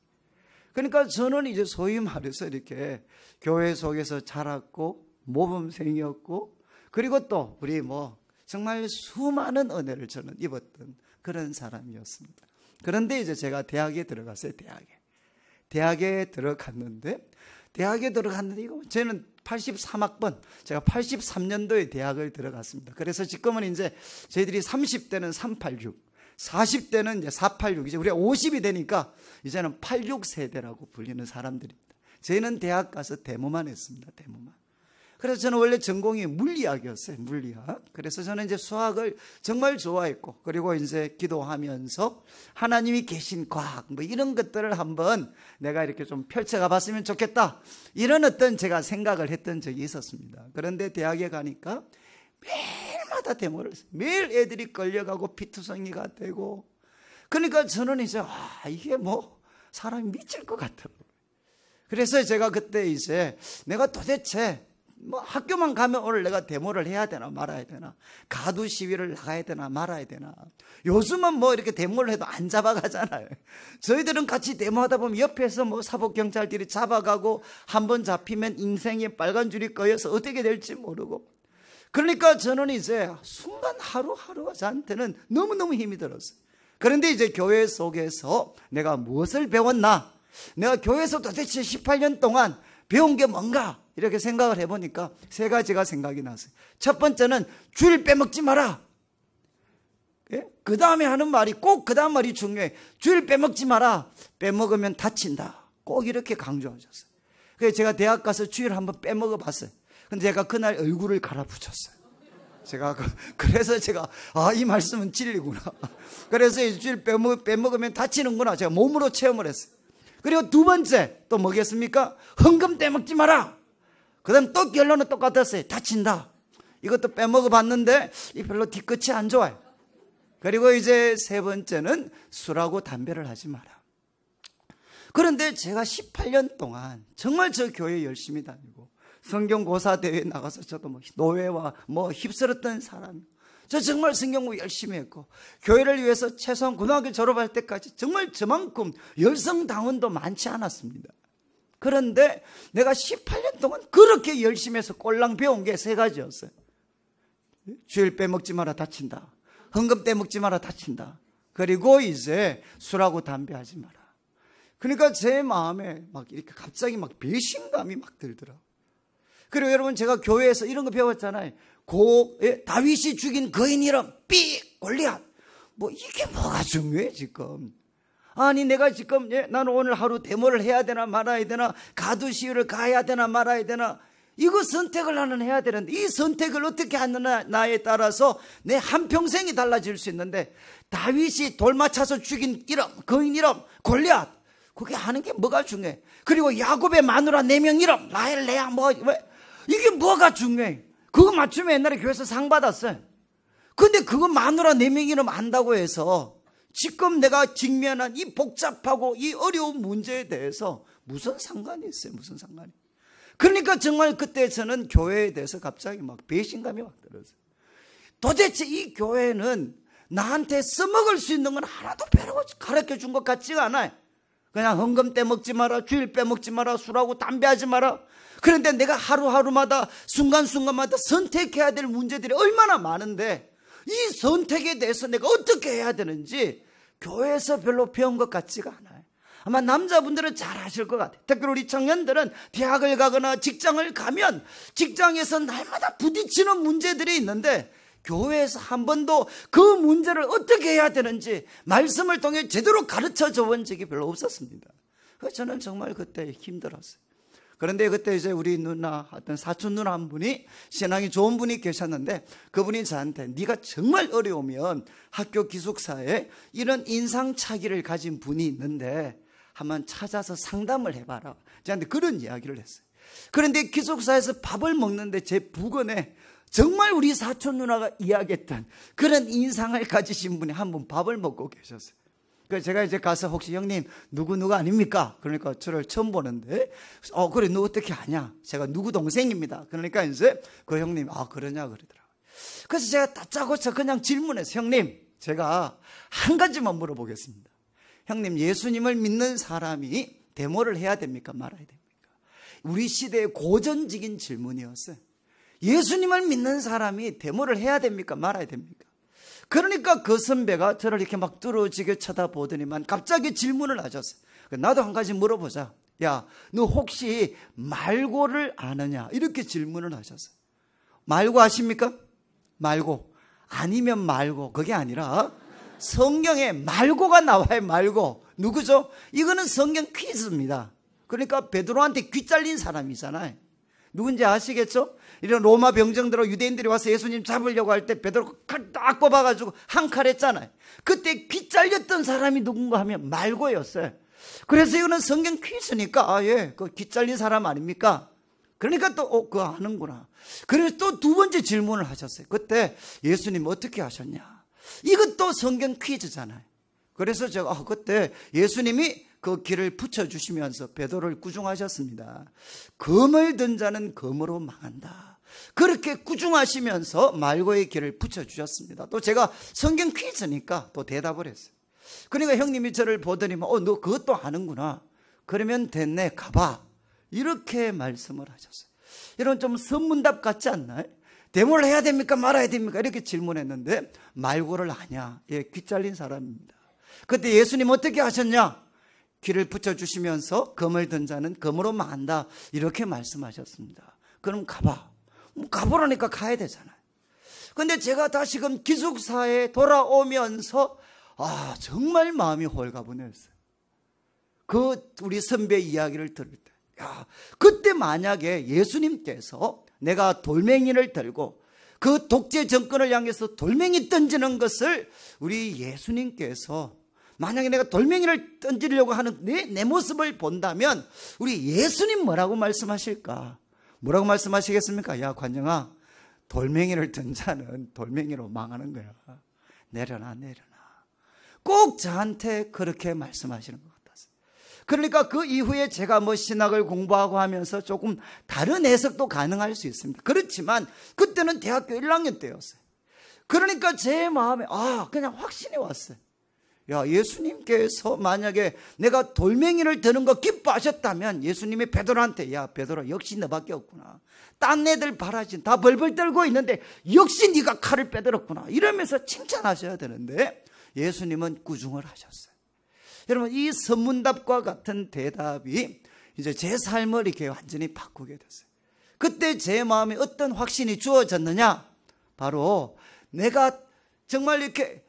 그러니까 저는 이제 소위 말해서 이렇게 교회 속에서 자랐고 모범생이었고, 그리고 또 우리 뭐 정말 수많은 은혜를 저는 입었던 그런 사람이었습니다. 그런데 이제 제가 대학에 들어갔어요. 대학에 들어갔는데 이거 저는 83학번, 제가 83년도에 대학을 들어갔습니다. 그래서 지금은 이제 저희들이 30대는 386, 40대는 이제 486, 이제 우리가 50이 되니까 이제는 86세대라고 불리는 사람들입니다. 저희는 대학 가서 데모만 했습니다. 데모만. 그래서 저는 원래 전공이 물리학이었어요. 물리학. 그래서 저는 이제 수학을 정말 좋아했고, 그리고 이제 기도하면서 하나님이 계신 과학 뭐 이런 것들을 한번 내가 이렇게 좀 펼쳐가 봤으면 좋겠다, 이런 어떤 제가 생각을 했던 적이 있었습니다. 그런데 대학에 가니까 매일마다 데모를 했어요. 매일 애들이 끌려가고 피투성이가 되고, 그러니까 저는 이제 이게 뭐 사람이 미칠 것 같더라고요. 그래서 제가 그때 이제 내가 도대체 뭐 학교만 가면 오늘 내가 데모를 해야 되나 말아야 되나, 가두 시위를 나가야 되나 말아야 되나. 요즘은 뭐 이렇게 데모를 해도 안 잡아가잖아요. 저희들은 같이 데모하다 보면 옆에서 뭐 사법경찰들이 잡아가고 한 번 잡히면 인생에 빨간 줄이 꺼여서 어떻게 될지 모르고. 그러니까 저는 이제 순간 하루하루가 저한테는 너무너무 힘이 들었어요. 그런데 이제 교회 속에서 내가 무엇을 배웠나, 내가 교회에서 도대체 18년 동안 배운 게 뭔가, 이렇게 생각을 해보니까 3가지가 생각이 났어요. 첫 번째는 주일 빼먹지 마라. 예? 그 다음에 하는 말이 꼭 그 다음 말이 중요해. 주일 빼먹지 마라. 빼먹으면 다친다. 꼭 이렇게 강조하셨어요. 그래서 제가 대학 가서 주일 한번 빼먹어 봤어요. 근데 제가 그날 얼굴을 갈아붙였어요. 그래서 제가 이 말씀은 진리구나. 그래서 주일 빼먹으면 다치는구나. 제가 몸으로 체험을 했어요. 그리고 2번째 또 뭐겠습니까? 헌금 떼먹지 마라. 그 다음 또 결론은 똑같았어요. 다친다. 이것도 빼먹어 봤는데 별로 뒤끝이 안 좋아요. 그리고 이제 3번째는 술하고 담배를 하지 마라. 그런데 제가 18년 동안 정말 저 교회 열심히 다니고 성경고사 대회에 나가서 저도 뭐 노예와 뭐 휩쓸었던 사람이, 저 정말 성경 공부 열심히 했고 교회를 위해서 최소한 고등학교 졸업할 때까지 정말 저만큼 열성당원도 많지 않았습니다. 그런데 내가 18년 동안 그렇게 열심히 해서 꼴랑 배운 게 3가지였어요. 주일 빼먹지 마라, 다친다. 헌금 떼먹지 마라, 다친다. 그리고 이제 술하고 담배하지 마라. 그러니까 제 마음에 막 이렇게 갑자기 막 배신감이 막 들더라고요. 그리고 여러분, 제가 교회에서 이런 거 배웠잖아요. 다윗이 죽인 거인 이름 골리앗. 뭐 이게 뭐가 중요해 지금? 아니 내가 지금 나는 오늘 하루 데모를 해야 되나 말아야 되나, 가두 시위를 가야 되나 말아야 되나, 이거 선택을 나는 해야 되는데, 이 선택을 어떻게 하느냐에 따라서 내 한평생이 달라질 수 있는데, 다윗이 돌 맞춰서 죽인 이름, 거인 이름 골리앗, 그게 하는 게 뭐가 중요해? 그리고 야곱의 마누라 4명 이름 라헬, 레아, 이게 뭐가 중요해? 그거 맞추면 옛날에 교회에서 상 받았어요. 근데 그거 마누라 4명 이름 안다고 해서 지금 내가 직면한 이 복잡하고 이 어려운 문제에 대해서 무슨 상관이 있어요? 무슨 상관이? 그러니까 정말 그때 저는 교회에 대해서 갑자기 막 배신감이 막 들었어요. 도대체 이 교회는 나한테 써먹을 수 있는 건 하나도 가르쳐 준 것 같지가 않아요. 그냥 헌금 떼먹지 마라, 주일 빼먹지 마라, 술하고 담배하지 마라. 그런데 내가 하루하루마다 순간순간마다 선택해야 될 문제들이 얼마나 많은데, 이 선택에 대해서 내가 어떻게 해야 되는지 교회에서 별로 배운 것 같지가 않아요. 아마 남자분들은 잘 아실 것 같아요. 특히 우리 청년들은 대학을 가거나 직장을 가면 직장에서 날마다 부딪히는 문제들이 있는데, 교회에서 한 번도 그 문제를 어떻게 해야 되는지 말씀을 통해 제대로 가르쳐 준 적이 별로 없었습니다. 그래서 저는 정말 그때 힘들었어요. 그런데 그때 이제 우리 누나, 어떤 사촌 누나 한 분이, 신앙이 좋은 분이 계셨는데, 그분이 저한테 네가 정말 어려우면 학교 기숙사에 이런 인상착의를 가진 분이 있는데 한번 찾아서 상담을 해봐라, 저한테 그런 이야기를 했어요. 그런데 기숙사에서 밥을 먹는데 제 부근에 정말 우리 사촌 누나가 이야기했던 그런 인상을 가지신 분이 한 분 밥을 먹고 계셨어요. 그래서 제가 이제 가서, 혹시 형님 누구 아닙니까? 그러니까 저를 처음 보는데, 그래 너 어떻게 아냐? 제가 누구 동생입니다. 그러니까 이제 그 형님, 그러냐 그러더라고요. 그래서 제가 다짜고짜 그냥 질문해서, 형님 제가 한 가지만 물어보겠습니다. 형님, 예수님을 믿는 사람이 데모를 해야 됩니까? 말아야 됩니까? 우리 시대의 고전적인 질문이었어요. 예수님을 믿는 사람이 데모를 해야 됩니까? 말아야 됩니까? 그러니까 그 선배가 저를 이렇게 막 뚫어지게 쳐다보더니만 갑자기 질문을 하셨어요. 나도 한 가지 물어보자. 야, 너 혹시 말고를 아느냐? 이렇게 질문을 하셨어요. 말고 아십니까? 말고. 아니면 말고. 그게 아니라 성경에 말고가 나와요. 말고. 누구죠? 이거는 성경 퀴즈입니다. 그러니까 베드로한테 귀 잘린 사람이잖아요. 누군지 아시겠죠? 이런 로마 병정들하고 유대인들이 와서 예수님 잡으려고 할 때 베드로 칼 딱 뽑아가지고 한 칼 했잖아요. 그때 귀 잘렸던 사람이 누군가 하면 말고였어요. 그래서 이거는 성경 퀴즈니까, 그 귀 잘린 사람 아닙니까? 그러니까 또 그거 아는구나. 그래서 또 두 번째 질문을 하셨어요. 그때 예수님 어떻게 하셨냐? 이것도 성경 퀴즈잖아요. 그래서 제가 그때 예수님이 그 길을 붙여주시면서 베드로를 꾸중하셨습니다. 검을 든 자는 검으로 망한다. 그렇게 꾸중하시면서 말고의 길을 붙여주셨습니다. 또 제가 성경 퀴즈니까 또 대답을 했어요. 그러니까 형님이 저를 보더니 너 그것도 아는구나. 그러면 됐네, 가봐. 이렇게 말씀을 하셨어요. 이런 좀 선문답 같지 않나요? 데모를 해야 됩니까? 말아야 됩니까? 이렇게 질문했는데 말고를 아냐. 귀 잘린 사람입니다. 그때 예수님 어떻게 하셨냐? 귀를 붙여주시면서 검을 든 자는 검으로 망한다. 이렇게 말씀하셨습니다. 그럼 가봐. 가보라니까 가야 되잖아요. 근데 제가 다시금 기숙사에 돌아오면서 정말 마음이 홀가분했어요. 우리 선배 이야기를 들을 때, 그때 만약에 예수님께서 내가 돌멩이를 들고 그 독재 정권을 향해서 돌멩이 던지는 것을 우리 예수님께서, 만약에 내가 돌멩이를 던지려고 하는 내 모습을 본다면 우리 예수님 뭐라고 말씀하실까? 뭐라고 말씀하시겠습니까? 야, 관영아, 돌멩이를 든 자는 돌멩이로 망하는 거야. 내려놔. 꼭 저한테 그렇게 말씀하시는 것 같았어요. 그러니까 그 이후에 제가 신학을 공부하고 하면서 조금 다른 해석도 가능할 수 있습니다. 그렇지만 그때는 대학교 1학년 때였어요. 그러니까 제 마음에 그냥 확신이 왔어요. 야, 예수님께서 만약에 내가 돌멩이를 드는 거 기뻐하셨다면 예수님이 베드로한테, 야, 베드로 역시 너밖에 없구나. 딴 애들 바라진 다 벌벌 떨고 있는데 역시 네가 칼을 빼들었구나. 이러면서 칭찬하셔야 되는데 예수님은 꾸중을 하셨어요. 여러분, 이 선문답과 같은 대답이 이제 제 삶을 이렇게 완전히 바꾸게 됐어요. 그때 제 마음에 어떤 확신이 주어졌느냐? 바로 내가 정말 이렇게,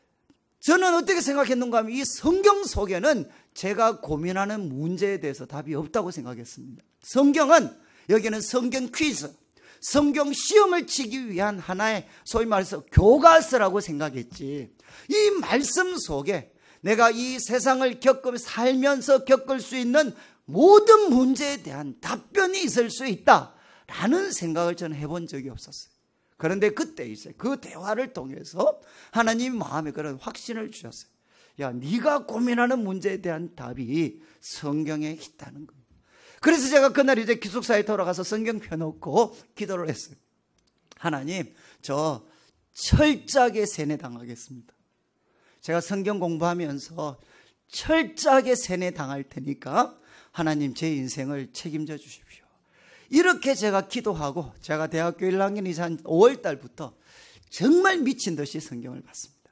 저는 어떻게 생각했는가 하면 이 성경 속에는 제가 고민하는 문제에 대해서 답이 없다고 생각했습니다. 성경은, 여기는 성경 퀴즈, 성경 시험을 치기 위한 하나의 소위 말해서 교과서라고 생각했지, 이 말씀 속에 내가 이 세상을 살면서 겪을 수 있는 모든 문제에 대한 답변이 있을 수 있다라는 생각을 저는 해본 적이 없었어요. 그런데 그때 이제 그 대화를 통해서 하나님 마음에 그런 확신을 주셨어요. 야, 네가 고민하는 문제에 대한 답이 성경에 있다는 거예요. 그래서 제가 그날 이제 기숙사에 돌아가서 성경 펴놓고 기도를 했어요. 하나님, 저 철저하게 세뇌당하겠습니다. 제가 성경 공부하면서 철저하게 세뇌당할 테니까 하나님 제 인생을 책임져 주십시오. 이렇게 제가 기도하고, 제가 대학교 1학년이 한 5월 달부터 정말 미친 듯이 성경을 봤습니다.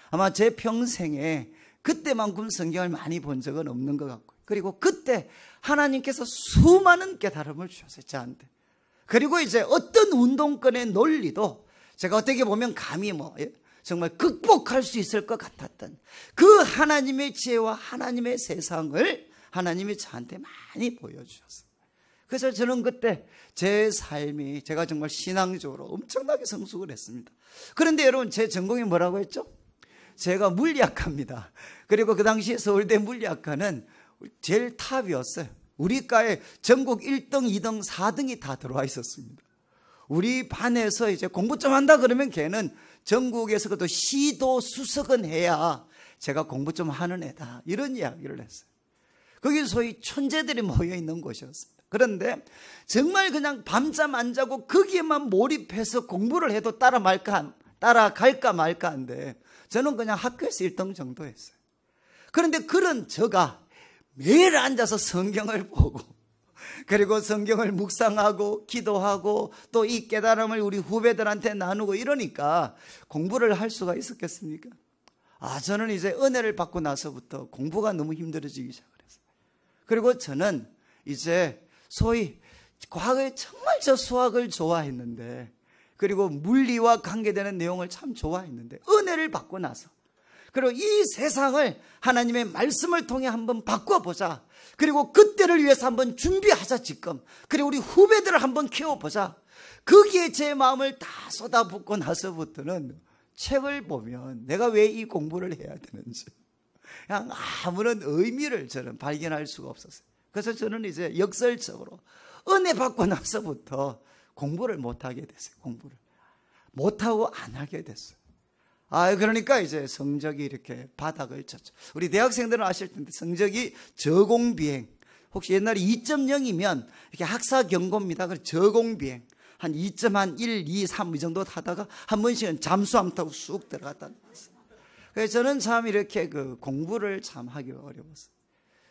아마 제 평생에 그때만큼 성경을 많이 본 적은 없는 것 같고요. 그리고 그때 하나님께서 수많은 깨달음을 주셨어요, 저한테. 그리고 이제 어떤 운동권의 논리도 제가 어떻게 보면 감히 정말 극복할 수 있을 것 같았던 그 하나님의 지혜와 하나님의 세상을 하나님이 저한테 많이 보여주셨어요. 그래서 저는 그때 제 삶이, 제가 정말 신앙적으로 엄청나게 성숙을 했습니다. 그런데 여러분, 제 전공이 뭐라고 했죠? 제가 물리학과입니다. 그리고 그 당시 서울대 물리학과는 제일 탑이었어요. 우리 과에 전국 1등, 2등, 4등이 다 들어와 있었습니다. 우리 반에서 이제 공부 좀 한다 그러면 걔는 전국에서 그것도 시도 수석은 해야 제가 공부 좀 하는 애다, 이런 이야기를 했어요. 거기 소위 천재들이 모여 있는 곳이었습니다. 그런데 정말 그냥 밤잠 안 자고 거기에만 몰입해서 공부를 해도 따라갈까 말까 한데, 저는 그냥 학교에서 1등 정도 했어요. 그런데 그런 저가 매일 앉아서 성경을 보고, 그리고 성경을 묵상하고 기도하고 또 이 깨달음을 우리 후배들한테 나누고 이러니까 공부를 할 수가 있었겠습니까? 저는 이제 은혜를 받고 나서부터 공부가 너무 힘들어지기 시작했어요. 그리고 저는 이제 소위 과거에 정말 저 수학을 좋아했는데, 그리고 물리와 관계되는 내용을 참 좋아했는데, 은혜를 받고 나서, 그리고 이 세상을 하나님의 말씀을 통해 한번 바꿔보자, 그리고 그때를 위해서 한번 준비하자 지금, 그리고 우리 후배들을 한번 키워보자, 거기에 제 마음을 다 쏟아붓고 나서부터는 책을 보면 내가 왜 이 공부를 해야 되는지 그냥 아무런 의미를 저는 발견할 수가 없었어요. 그래서 저는 이제 역설적으로 은혜 받고 나서부터 공부를 못하게 됐어요. 공부를 못하고 안 하게 됐어요. 그러니까 이제 성적이 이렇게 바닥을 쳤죠. 우리 대학생들은 아실 텐데 성적이 저공비행, 혹시 옛날에 2.0이면 이렇게 학사 경고입니다. 그래서 저공비행 한 2.1, 2, 3 이 정도 타다가 한 번씩은 잠수함 타고 쑥 들어갔다 나왔어요. 그래서 저는 참 이렇게 공부를 참 하기 어려웠어요.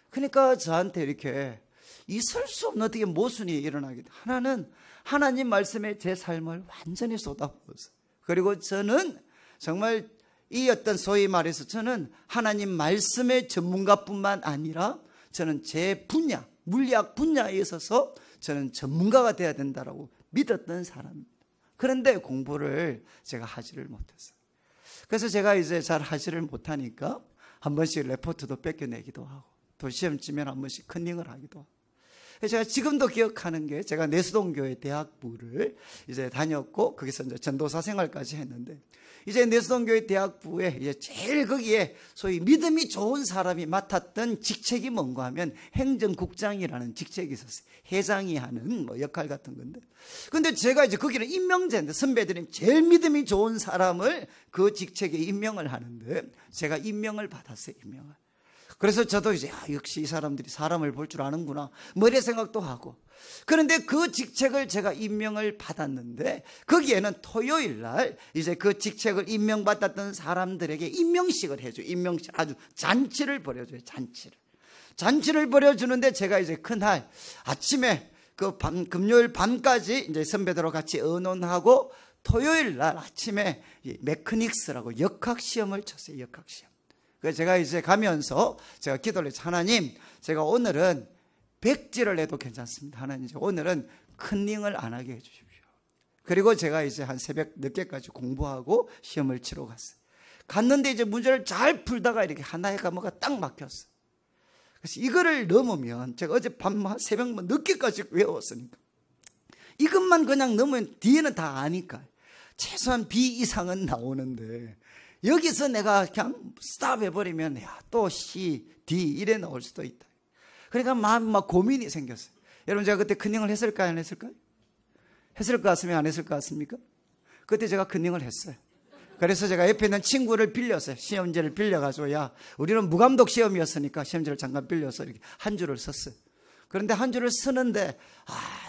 그러니까 저한테 이렇게 있을 수 없는 어떻게 모순이 일어나게 돼. 하나는 하나님 말씀에 제 삶을 완전히 쏟아부었어요. 그리고 저는 정말 이 어떤 소위 말해서 저는 하나님 말씀의 전문가뿐만 아니라 저는 제 분야, 물리학 분야에 있어서 저는 전문가가 돼야 된다라고 믿었던 사람입니다. 그런데 공부를 제가 하지를 못했어요. 그래서 제가 이제 잘 하지를 못하니까 한 번씩 레포트도 뺏겨내기도 하고, 또 시험치면 한 번씩 컨닝을 하기도 하고. 제가 지금도 기억하는 게, 제가 내수동교회 대학부를 이제 다녔고, 거기서 이제 전도사 생활까지 했는데, 이제 내수동교회 대학부에 이제 제일 거기에 소위 믿음이 좋은 사람이 맡았던 직책이 뭔가 하면 행정국장이라는 직책이 있었어요. 회장이 하는 역할 같은 건데. 근데 제가 이제 거기는 임명제인데, 선배들이 제일 믿음이 좋은 사람을 그 직책에 임명을 하는데, 제가 임명을 받았어요, 임명을. 그래서 저도 이제 역시 이 사람들이 사람을 볼 줄 아는구나, 뭐 이런 생각도 하고. 그런데 그 직책을 제가 임명을 받았는데, 거기에는 토요일 날 이제 그 직책을 임명받았던 사람들에게 임명식을 해줘요. 임명식, 아주 잔치를 벌여줘요. 잔치를 벌여주는데, 제가 이제 그날 아침에 금요일 밤까지 이제 선배들하고 같이 의논하고, 토요일 날 아침에 메커닉스라고 역학 시험을 쳤어요. 역학 시험. 그래서 제가 이제 가면서 제가 기도를 했죠. 하나님, 제가 오늘은 백지를 해도 괜찮습니다. 하나님, 오늘은 컨닝을 안 하게 해주십시오. 그리고 제가 이제 한 새벽 늦게까지 공부하고 시험을 치러 갔어요. 갔는데 이제 문제를 잘 풀다가 이렇게 하나의 과목이 딱 막혔어요. 그래서 이거를 넘으면, 제가 어젯밤 새벽 늦게까지 외웠으니까 이것만 그냥 넘으면 뒤에는 다 아니까 최소한 B 이상은 나오는데, 여기서 내가 그냥 스탑 해버리면 또 C, D 이래 나올 수도 있다. 그러니까 막 고민이 생겼어요. 여러분, 제가 그때 컨닝을 했을까요, 안 했을까요? 했을 것 같으면 안 했을 것 같습니까? 그때 제가 컨닝을 했어요. 그래서 제가 옆에 있는 친구를 빌렸어요. 시험지를 빌려가지고, 우리는 무감독 시험이었으니까 시험지를 잠깐 빌려서 이렇게 한 줄을 썼어요. 그런데 한 줄을 쓰는데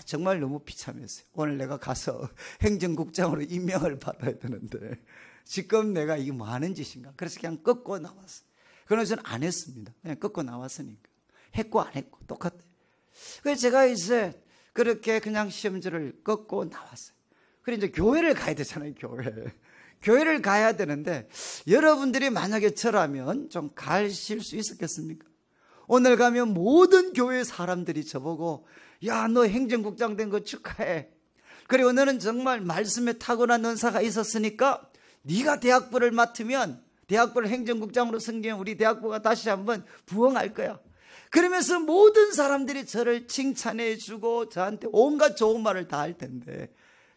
정말 너무 비참했어요. 오늘 내가 가서 행정국장으로 임명을 받아야 되는데 지금 내가 이게 뭐 하는 짓인가. 그래서 그냥 꺾고 나왔어요. 그래서 저는 안 했습니다. 그냥 꺾고 나왔으니까. 했고 안 했고 똑같아요. 그래서 제가 이제 그렇게 그냥 시험지를 꺾고 나왔어요. 그래서 이제 교회를 가야 되잖아요. 교회를 가야 되는데, 여러분들이 만약에 저라면 좀 가실 수 있었겠습니까? 오늘 가면 모든 교회 사람들이 저보고, 너 행정국장 된 거 축하해. 그리고 너는 정말 말씀에 타고난 은사가 있었으니까 네가 대학부를 맡으면, 대학부를 행정국장으로 섬기면 우리 대학부가 다시 한번 부흥할 거야. 그러면서 모든 사람들이 저를 칭찬해 주고 저한테 온갖 좋은 말을 다 할 텐데,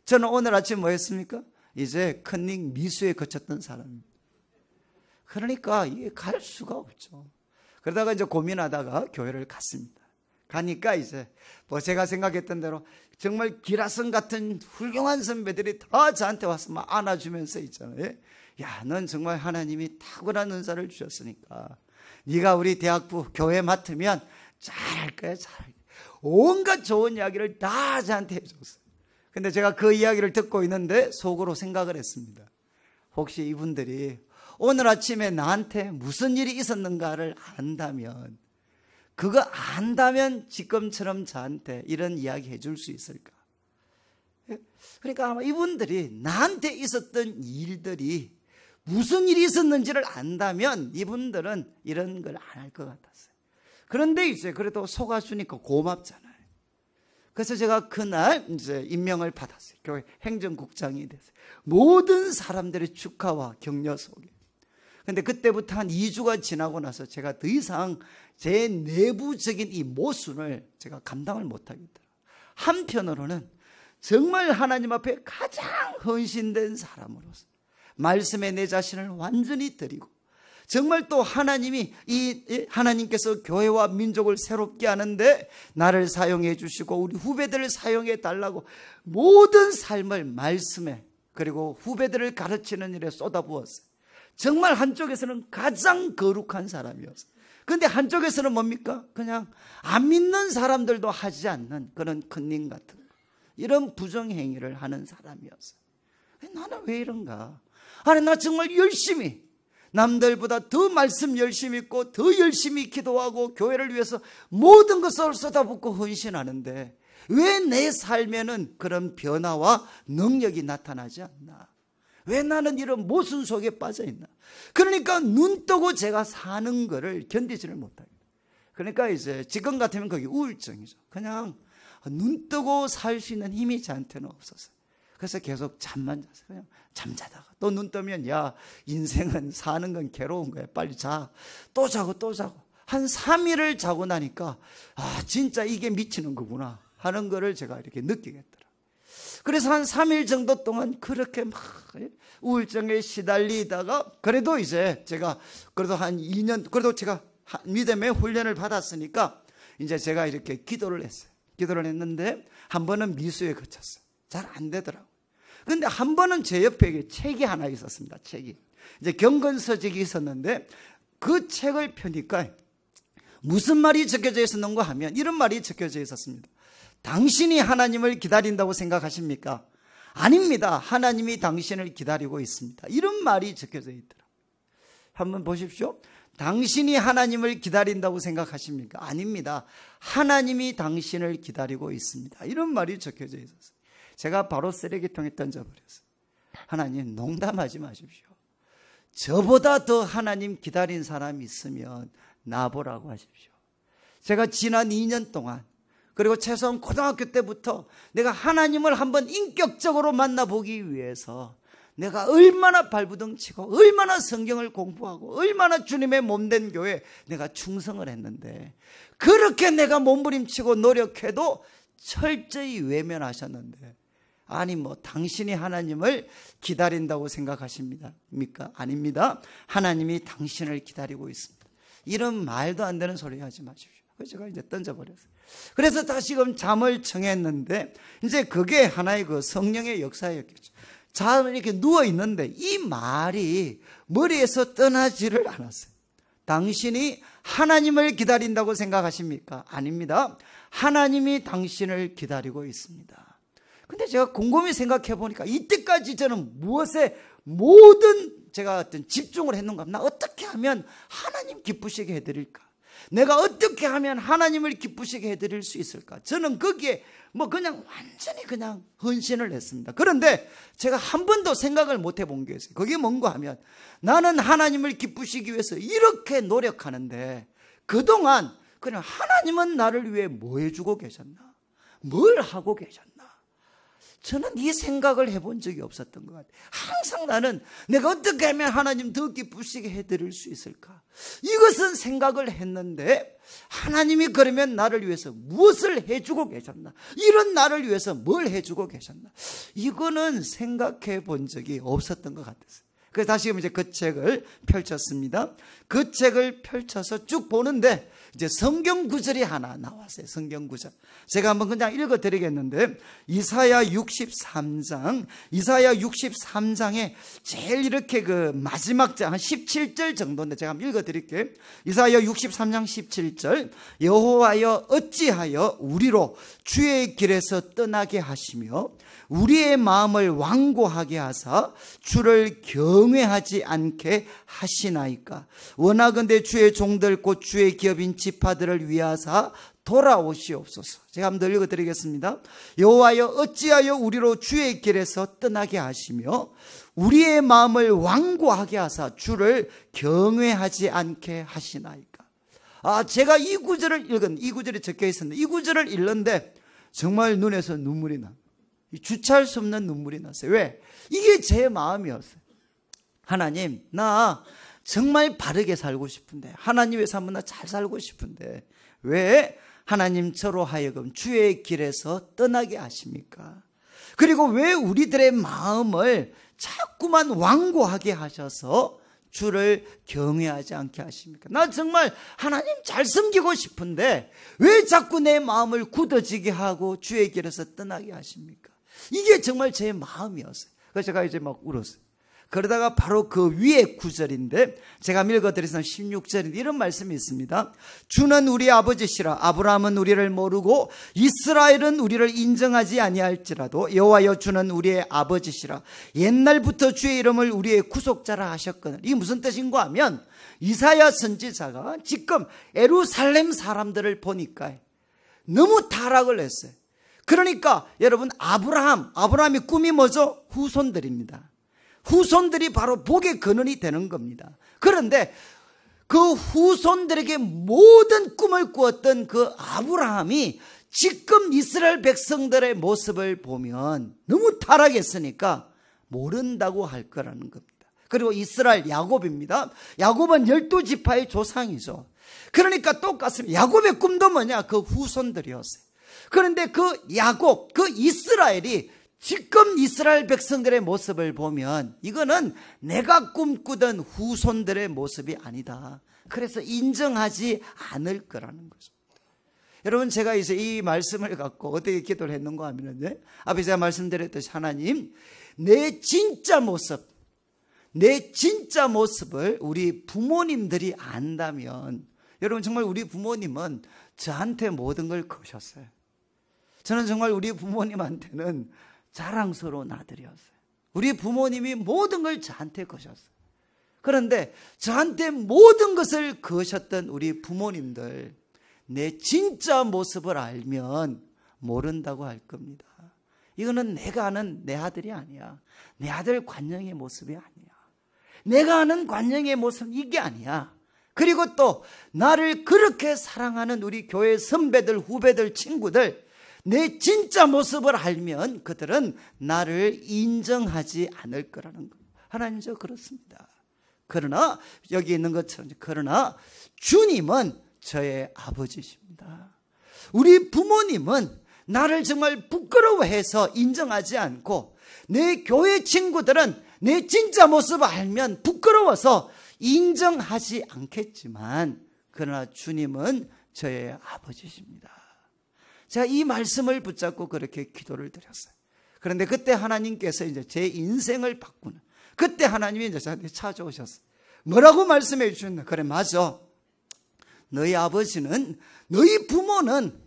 저는 오늘 아침 뭐 했습니까? 이제 컨닝 미수에 거쳤던 사람입니다. 그러니까 이게 갈 수가 없죠. 그러다가 이제 고민하다가 교회를 갔습니다. 가니까 이제 뭐 제가 생각했던 대로 정말 기라성 같은 훌륭한 선배들이 다 저한테 와서 막 안아주면서 있잖아요. 넌 정말 하나님이 탁월한 은사를 주셨으니까 네가 우리 대학부 교회 맡으면 잘할 거야, 잘할 거야. 온갖 좋은 이야기를 다 저한테 해줬어요. 근데 제가 그 이야기를 듣고 있는데 속으로 생각을 했습니다. 혹시 이분들이 오늘 아침에 나한테 무슨 일이 있었는가를 안다면, 그거 안다면 지금처럼 저한테 이런 이야기 해줄 수 있을까? 그러니까 아마 이분들이 나한테 있었던 일들이 무슨 일이 있었는지를 안다면 이분들은 이런 걸 안 할 것 같았어요. 그런데 이제 그래도 속아주니까 고맙잖아요. 그래서 제가 그날 이제 임명을 받았어요. 교회 행정국장이 됐어요. 모든 사람들의 축하와 격려 속에. 근데 그때부터 한 2주가 지나고 나서 제가 더 이상 제 내부적인 이 모순을 제가 감당을 못하겠더라고요. 한편으로는 정말 하나님 앞에 가장 헌신된 사람으로서 말씀에 내 자신을 완전히 드리고, 정말 또 하나님께서 교회와 민족을 새롭게 하는데 나를 사용해 주시고 우리 후배들을 사용해 달라고 모든 삶을 말씀에, 그리고 후배들을 가르치는 일에 쏟아부었어요. 정말 한쪽에서는 가장 거룩한 사람이었어요. 그런데 한쪽에서는 뭡니까? 그냥 안 믿는 사람들도 하지 않는 그런 컨닝 같은 이런 부정행위를 하는 사람이었어요. 나는 왜 이런가? 아니, 나 정말 열심히, 남들보다 더 말씀 열심히 읽고 더 열심히 기도하고 교회를 위해서 모든 것을 쏟아붓고 헌신하는데 왜 내 삶에는 그런 변화와 능력이 나타나지 않나? 왜 나는 이런 모순 속에 빠져 있나? 그러니까 눈 뜨고 제가 사는 거를 견디지를 못하겠다. 그러니까 이제 지금 같으면 그게 우울증이죠. 그냥 눈 뜨고 살 수 있는 힘이 저한테는 없었어요. 그래서 계속 잠만 잤어요. 그냥 잠자다가 또 눈 뜨면 인생은 사는 건 괴로운 거야. 빨리 자. 또 자고 또 자고. 한 3일을 자고 나니까 진짜 이게 미치는 거구나 하는 거를 제가 이렇게 느끼겠더라고요. 그래서 한 3일 정도 동안 그렇게 막 우울증에 시달리다가 그래도 이제 제가 그래도 한 2년, 그래도 제가 믿음의 훈련을 받았으니까 이제 제가 이렇게 기도를 했어요. 기도를 했는데 한 번은 미수에 그쳤어요. 잘 안 되더라고요. 근데 한 번은 제 옆에 책이 하나 있었습니다. 책이. 이제 경건서적이 있었는데 그 책을 펴니까 무슨 말이 적혀져 있었는가 하면 이런 말이 적혀져 있었습니다. 당신이 하나님을 기다린다고 생각하십니까? 아닙니다. 하나님이 당신을 기다리고 있습니다. 이런 말이 적혀져 있더라고요. 한번 보십시오. 당신이 하나님을 기다린다고 생각하십니까? 아닙니다. 하나님이 당신을 기다리고 있습니다. 이런 말이 적혀져 있었어요. 제가 바로 쓰레기통에 던져버렸어요. 하나님, 농담하지 마십시오. 저보다 더 하나님 기다린 사람이 있으면 나보라고 하십시오. 제가 지난 2년 동안, 그리고 최소한 고등학교 때부터 내가 하나님을 한번 인격적으로 만나보기 위해서 내가 얼마나 발부둥치고 얼마나 성경을 공부하고 얼마나 주님의 몸된 교회에 내가 충성을 했는데, 그렇게 내가 몸부림치고 노력해도 철저히 외면하셨는데, 아니 뭐 당신이 하나님을 기다린다고 생각하십니까? 아닙니다. 하나님이 당신을 기다리고 있습니다. 이런 말도 안 되는 소리 하지 마십시오. 그래서 제가 이제 던져버렸어요. 그래서 다시금 잠을 청했는데, 이제 그게 하나의 그 성령의 역사였겠죠. 잠을 이렇게 누워있는데 이 말이 머리에서 떠나지를 않았어요. 당신이 하나님을 기다린다고 생각하십니까? 아닙니다. 하나님이 당신을 기다리고 있습니다. 근데 제가 곰곰이 생각해 보니까 이때까지 저는 무엇에 모든 제가 어떤 집중을 했는가? 나 어떻게 하면 하나님 기쁘시게 해드릴까? 내가 어떻게 하면 하나님을 기쁘시게 해드릴 수 있을까? 저는 거기에 뭐 그냥 완전히 그냥 헌신을 했습니다. 그런데 제가 한 번도 생각을 못 해본 게 있어요. 그게 뭔가 하면, 나는 하나님을 기쁘시기 위해서 이렇게 노력하는데 그동안 그냥 하나님은 나를 위해 뭐 해주고 계셨나? 뭘 하고 계셨나? 저는 이 생각을 해본 적이 없었던 것 같아요. 항상 나는 내가 어떻게 하면 하나님 더 기쁘시게 해드릴 수 있을까? 이것은 생각을 했는데, 하나님이 그러면 나를 위해서 무엇을 해주고 계셨나? 이런 나를 위해서 뭘 해주고 계셨나? 이거는 생각해 본 적이 없었던 것 같았어요. 그래서 다시금 이제 그 책을 펼쳤습니다. 그 책을 펼쳐서 쭉 보는데 이제 성경 구절이 하나 나왔어요. 성경 구절. 제가 한번 그냥 읽어 드리겠는데, 이사야 63장에 제일 이렇게 그 마지막 장 한 17절 정도인데 제가 한번 읽어 드릴게요. 이사야 63장 17절. 여호와여 어찌하여 우리로 주의 길에서 떠나게 하시며 우리의 마음을 완고하게 하사 주를 경외하지 않게 하시나이까? 원하건대 주의 종들 곧 주의 기업인 지파들을 위하사 돌아오시옵소서. 제가 한번 더 읽어드리겠습니다. 여호와여 어찌하여 우리로 주의 길에서 떠나게 하시며 우리의 마음을 완고하게 하사 주를 경외하지 않게 하시나이까? 제가 이 구절을 이 구절이 적혀 있었는데, 이 구절을 읽는데 정말 눈에서 눈물이 나. 주체할 수 없는 눈물이 났어요. 왜? 이게 제 마음이었어요. 하나님, 나 정말 바르게 살고 싶은데, 하나님 위해서 한번 나 잘 살고 싶은데 왜 하나님 저로 하여금 주의 길에서 떠나게 하십니까? 그리고 왜 우리들의 마음을 자꾸만 완고하게 하셔서 주를 경외하지 않게 하십니까? 나 정말 하나님 잘 섬기고 싶은데 왜 자꾸 내 마음을 굳어지게 하고 주의 길에서 떠나게 하십니까? 이게 정말 제 마음이었어요. 그래서 제가 이제 막 울었어요. 그러다가 바로 그 위에 구절인데, 제가 읽어드리는 16절인데 이런 말씀이 있습니다. 주는 우리 아버지시라. 아브라함은 우리를 모르고 이스라엘은 우리를 인정하지 아니할지라도 여호와여 주는 우리의 아버지시라. 옛날부터 주의 이름을 우리의 구속자라 하셨거늘. 이게 무슨 뜻인가 하면, 이사야 선지자가 지금 예루살렘 사람들을 보니까 너무 타락을 했어요. 그러니까 여러분, 아브라함이 꿈이 뭐죠? 후손들입니다. 후손들이 바로 복의 근원이 되는 겁니다. 그런데 그 후손들에게 모든 꿈을 꾸었던 그 아브라함이 지금 이스라엘 백성들의 모습을 보면 너무 타락했으니까 모른다고 할 거라는 겁니다. 그리고 이스라엘 야곱입니다. 야곱은 12지파의 조상이죠. 그러니까 똑같습니다. 야곱의 꿈도 뭐냐? 그 후손들이었어요. 그런데 그 야곱, 그 이스라엘이 지금 이스라엘 백성들의 모습을 보면 이거는 내가 꿈꾸던 후손들의 모습이 아니다. 그래서 인정하지 않을 거라는 거죠. 여러분, 제가 이제 이 말씀을 갖고 어떻게 기도를 했는가 하면요, 앞에 제가 말씀드렸듯이 하나님, 내 진짜 모습을 우리 부모님들이 안다면, 여러분 정말 우리 부모님은 저한테 모든 걸 거셨어요. 저는 정말 우리 부모님한테는 자랑스러운 아들이었어요. 우리 부모님이 모든 걸 저한테 거셨어요. 그런데 저한테 모든 것을 거셨던 우리 부모님들, 내 진짜 모습을 알면 모른다고 할 겁니다. 이거는 내가 아는 내 아들이 아니야. 내 아들 관영의 모습이 아니야. 내가 아는 관영의 모습은 이게 아니야. 그리고 또 나를 그렇게 사랑하는 우리 교회 선배들, 후배들, 친구들, 내 진짜 모습을 알면 그들은 나를 인정하지 않을 거라는 거예요. 하나님, 저 그렇습니다. 그러나 여기 있는 것처럼, 그러나 주님은 저의 아버지십니다. 우리 부모님은 나를 정말 부끄러워해서 인정하지 않고, 내 교회 친구들은 내 진짜 모습을 알면 부끄러워서 인정하지 않겠지만, 그러나 주님은 저의 아버지십니다. 제가 이 말씀을 붙잡고 그렇게 기도를 드렸어요. 그런데 그때 하나님께서 이제 제 인생을 바꾸는, 그때 하나님이 이제 저한테 찾아오셨어요. 뭐라고 말씀해 주셨나? 그래, 맞아. 너희 아버지는, 너희 부모는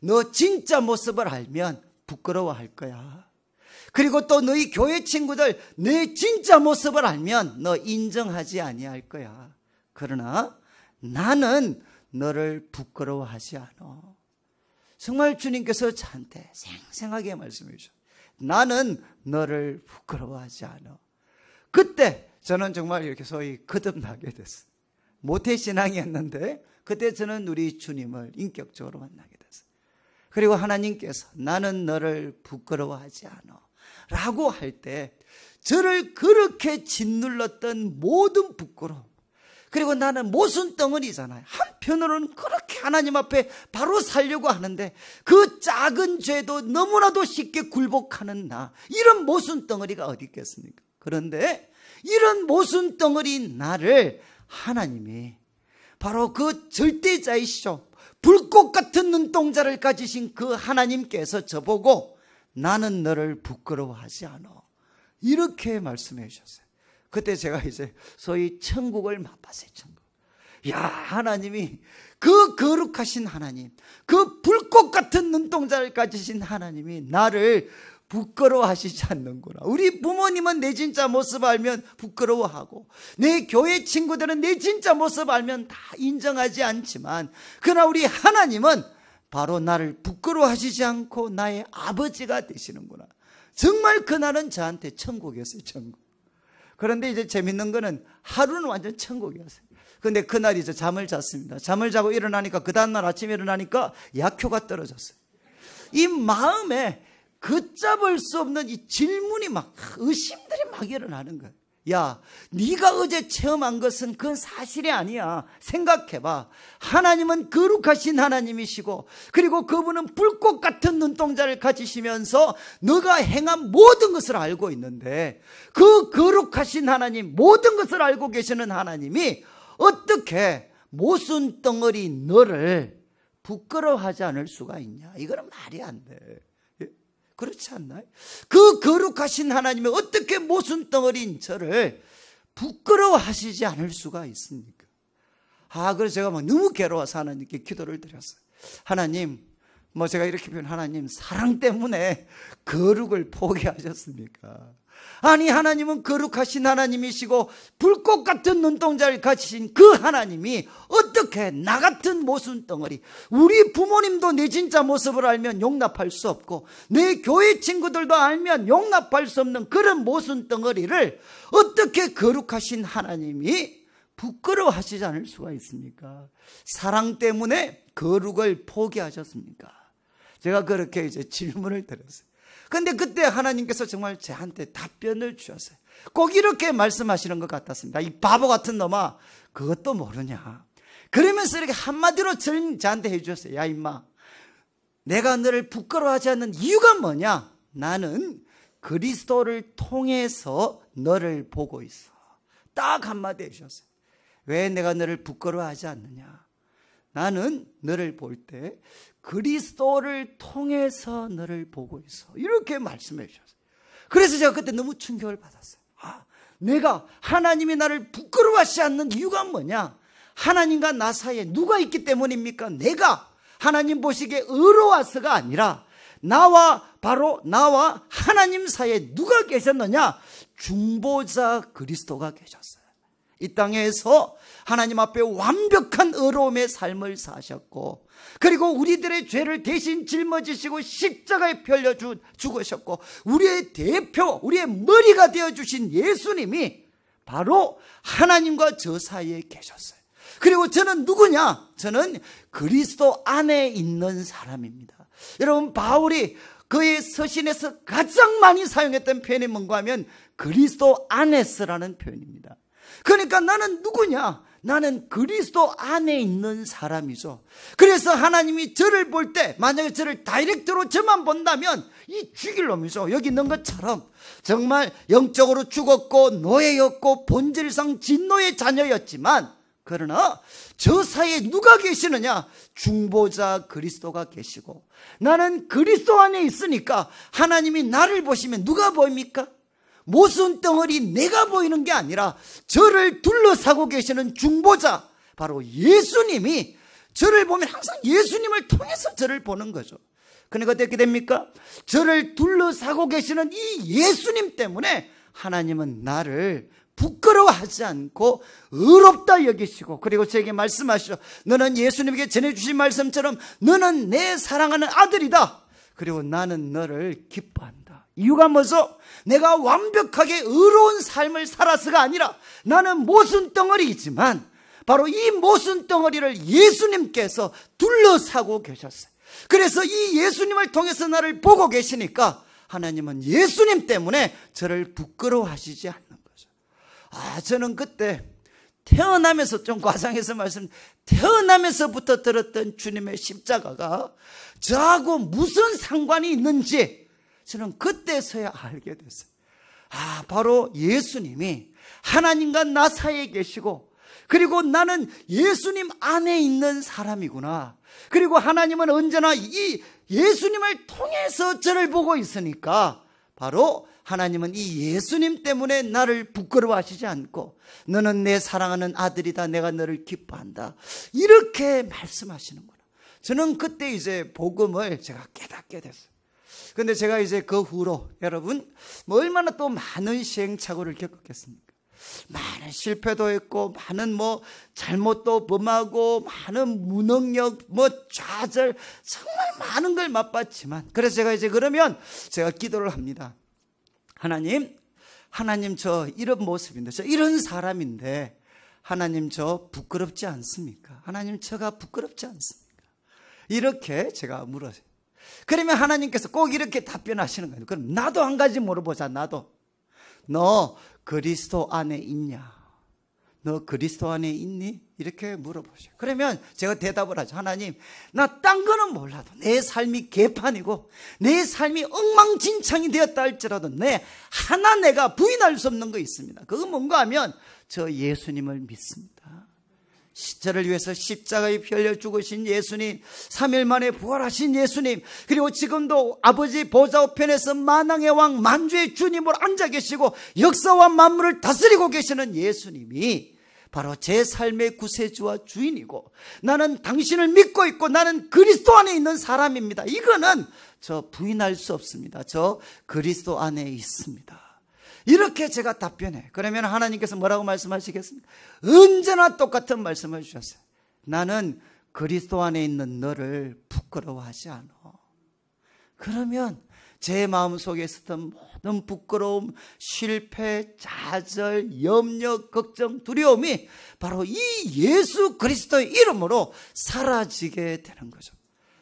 너 진짜 모습을 알면 부끄러워할 거야. 그리고 또 너희 교회 친구들 내 진짜 모습을 알면 너 인정하지 아니할 거야. 그러나 나는 너를 부끄러워하지 않아. 정말 주님께서 저한테 생생하게 말씀해 주셨어요. 나는 너를 부끄러워하지 않아. 그때 저는 정말 이렇게 소위 거듭나게 됐어요. 모태신앙이었는데 그때 저는 우리 주님을 인격적으로 만나게 됐어요. 그리고 하나님께서 나는 너를 부끄러워하지 않아 라고 할 때 저를 그렇게 짓눌렀던 모든 부끄러움, 그리고 나는 모순덩어리잖아요. 한편으로는 그렇게 하나님 앞에 바로 살려고 하는데 그 작은 죄도 너무나도 쉽게 굴복하는 나, 이런 모순덩어리가 어디 있겠습니까? 그런데 이런 모순덩어리 나를 하나님이 바로 그 절대자이시죠. 불꽃 같은 눈동자를 가지신 그 하나님께서 저보고 나는 너를 부끄러워하지 않아, 이렇게 말씀해 주셨어요. 그때 제가 이제 소위 천국을 맛봤어요. 천국. 야, 하나님이, 그 거룩하신 하나님, 그 불꽃 같은 눈동자를 가지신 하나님이 나를 부끄러워하시지 않는구나. 우리 부모님은 내 진짜 모습 알면 부끄러워하고, 내 교회 친구들은 내 진짜 모습 알면 다 인정하지 않지만, 그러나 우리 하나님은 바로 나를 부끄러워하시지 않고 나의 아버지가 되시는구나. 정말 그날은 저한테 천국이었어요. 천국. 그런데 이제 재밌는 거는 하루는 완전 천국이었어요. 그런데 그날 이제 잠을 잤습니다. 잠을 자고 일어나니까, 그 다음날 아침에 일어나니까 약효가 떨어졌어요. 이 마음에 걷잡을 수 없는 이 질문이 막, 의심들이 막 일어나는 거예요. 야, 네가 어제 체험한 것은 그건 사실이 아니야. 생각해봐. 하나님은 거룩하신 하나님이시고, 그리고 그분은 불꽃 같은 눈동자를 가지시면서 너가 행한 모든 것을 알고 있는데, 그 거룩하신 하나님, 모든 것을 알고 계시는 하나님이 어떻게 모순덩어리 너를 부끄러워하지 않을 수가 있냐? 이거는 말이 안 돼. 그렇지 않나요? 그 거룩하신 하나님이 어떻게 모순덩어리인 저를 부끄러워하시지 않을 수가 있습니까? 그래서 제가 막 너무 괴로워서 하나님께 기도를 드렸어요. 하나님, 제가 이렇게 표현, 하나님, 사랑 때문에 거룩을 포기하셨습니까? 아니, 하나님은 거룩하신 하나님이시고 불꽃 같은 눈동자를 가지신 그 하나님이 어떻게 나 같은 모순덩어리, 우리 부모님도 내 진짜 모습을 알면 용납할 수 없고 내 교회 친구들도 알면 용납할 수 없는 그런 모순덩어리를 어떻게 거룩하신 하나님이 부끄러워하시지 않을 수가 있습니까? 사랑 때문에 거룩을 포기하셨습니까? 제가 그렇게 이제 질문을 드렸어요. 근데 그때 하나님께서 정말 저한테 답변을 주셨어요. 꼭 이렇게 말씀하시는 것 같았습니다. 이 바보 같은 놈아, 그것도 모르냐. 그러면서 이렇게 한마디로 저한테 해주셨어요. 야, 임마, 내가 너를 부끄러워하지 않는 이유가 뭐냐? 나는 그리스도를 통해서 너를 보고 있어. 딱 한마디 해주셨어요. 왜 내가 너를 부끄러워하지 않느냐? 나는 너를 볼 때 그리스도를 통해서 너를 보고 있어. 이렇게 말씀해 주셨어요. 그래서 제가 그때 너무 충격을 받았어요. 내가, 하나님이 나를 부끄러워하지 않는 이유가 뭐냐? 하나님과 나 사이에 누가 있기 때문입니까? 내가 하나님 보시기에 의로워서가 아니라 바로 나와 하나님 사이에 누가 계셨느냐? 중보자 그리스도가 계셨어요. 이 땅에서 하나님 앞에 완벽한 의로움의 삶을 사셨고, 그리고 우리들의 죄를 대신 짊어지시고 십자가에 펴려 죽으셨고, 우리의 대표, 우리의 머리가 되어주신 예수님이 바로 하나님과 저 사이에 계셨어요. 그리고 저는 누구냐? 저는 그리스도 안에 있는 사람입니다. 여러분, 바울이 그의 서신에서 가장 많이 사용했던 표현이 뭔가 하면 그리스도 안에서라는 표현입니다. 그러니까 나는 누구냐? 나는 그리스도 안에 있는 사람이죠. 그래서 하나님이 저를 볼 때 만약에 저를 다이렉트로 저만 본다면 이 죽일 놈이죠. 여기 있는 것처럼 정말 영적으로 죽었고 노예였고 본질상 진노의 자녀였지만, 그러나 저 사이에 누가 계시느냐? 중보자 그리스도가 계시고, 나는 그리스도 안에 있으니까 하나님이 나를 보시면 누가 보입니까? 모순덩어리 내가 보이는 게 아니라 저를 둘러싸고 계시는 중보자, 바로 예수님이 저를 보면 항상 예수님을 통해서 저를 보는 거죠. 그러니까 어떻게 됩니까? 저를 둘러싸고 계시는 이 예수님 때문에 하나님은 나를 부끄러워하지 않고 의롭다 여기시고, 그리고 저에게 말씀하시죠. 너는 예수님에게 전해주신 말씀처럼 너는 내 사랑하는 아들이다. 그리고 나는 너를 기뻐한다. 이유가 뭐죠? 내가 완벽하게 의로운 삶을 살아서가 아니라 나는 모순덩어리이지만 바로 이 모순덩어리를 예수님께서 둘러싸고 계셨어요. 그래서 이 예수님을 통해서 나를 보고 계시니까 하나님은 예수님 때문에 저를 부끄러워하시지 않는 거죠. 저는 그때 태어나면서, 좀 과장해서 태어나면서부터 들었던 주님의 십자가가 저하고 무슨 상관이 있는지 저는 그때서야 알게 됐어요. 바로 예수님이 하나님과 나 사이에 계시고, 그리고 나는 예수님 안에 있는 사람이구나. 그리고 하나님은 언제나 이 예수님을 통해서 저를 보고 있으니까 바로 하나님은 이 예수님 때문에 나를 부끄러워하시지 않고 너는 내 사랑하는 아들이다, 내가 너를 기뻐한다, 이렇게 말씀하시는구나. 저는 그때 이제 복음을 제가 깨닫게 됐어요. 근데 제가 이제 그 후로 여러분 얼마나 또 많은 시행착오를 겪었겠습니까? 많은 실패도 했고, 많은 잘못도 범하고, 많은 무능력, 좌절, 정말 많은 걸 맛봤지만, 그래서 제가 이제 그러면 제가 기도를 합니다. 하나님 저 이런 모습인데, 저 이런 사람인데 하나님 저 부끄럽지 않습니까? 하나님 저가 부끄럽지 않습니까? 이렇게 제가 물어요. 그러면 하나님께서 꼭 이렇게 답변하시는 거예요. 그럼 나도 한 가지 물어보자. 나도 너 그리스도 안에 있냐? 너 그리스도 안에 있니? 이렇게 물어보셔요. 그러면 제가 대답을 하죠. 하나님, 나 딴 거는 몰라도 내 삶이 개판이고 내 삶이 엉망진창이 되었다 할지라도 내가 부인할 수 없는 거 있습니다. 그건 뭔가 하면 저 예수님을 믿습니다. 저를 위해서 십자가에 피 흘려 죽으신 예수님, 3일 만에 부활하신 예수님, 그리고 지금도 아버지 보좌 우편에서 만왕의 왕 만주의 주님으로 앉아 계시고 역사와 만물을 다스리고 계시는 예수님이 바로 제 삶의 구세주와 주인이고, 나는 당신을 믿고 있고 나는 그리스도 안에 있는 사람입니다. 이거는 저 부인할 수 없습니다. 저 그리스도 안에 있습니다. 이렇게 제가 답변해. 그러면 하나님께서 뭐라고 말씀하시겠습니까? 언제나 똑같은 말씀을 주셨어요. 나는 그리스도 안에 있는 너를 부끄러워하지 않아. 그러면 제 마음속에 있었던 모든 부끄러움, 실패, 좌절, 염려, 걱정, 두려움이 바로 이 예수 그리스도의 이름으로 사라지게 되는 거죠.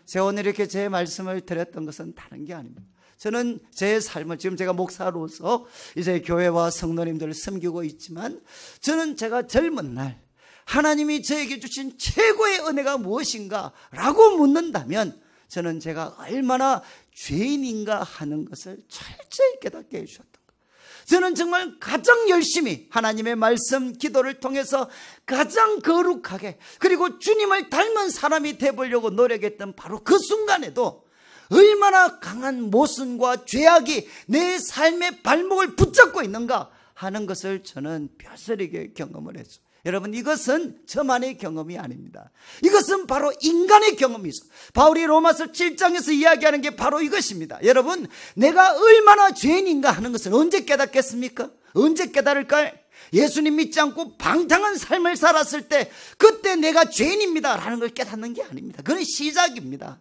제가 오늘 이렇게 제 말씀을 드렸던 것은 다른 게 아닙니다. 저는 제 삶을, 지금 제가 목사로서 이제 교회와 성도님들을 섬기고 있지만, 저는 제가 젊은 날 하나님이 저에게 주신 최고의 은혜가 무엇인가 라고 묻는다면 저는 제가 얼마나 죄인인가 하는 것을 철저히 깨닫게 해주셨던 거예요. 저는 정말 가장 열심히 하나님의 말씀, 기도를 통해서 가장 거룩하게, 그리고 주님을 닮은 사람이 되어보려고 노력했던 바로 그 순간에도 얼마나 강한 모순과 죄악이 내 삶의 발목을 붙잡고 있는가 하는 것을 저는 뼈저리게 경험을 했죠. 여러분, 이것은 저만의 경험이 아닙니다. 이것은 바로 인간의 경험이죠. 바울이 로마서 7장에서 이야기하는 게 바로 이것입니다. 여러분, 내가 얼마나 죄인인가 하는 것을 언제 깨닫겠습니까? 언제 깨달을까요? 예수님 믿지 않고 방탕한 삶을 살았을 때, 그때 내가 죄인입니다 라는 걸 깨닫는 게 아닙니다. 그건 시작입니다.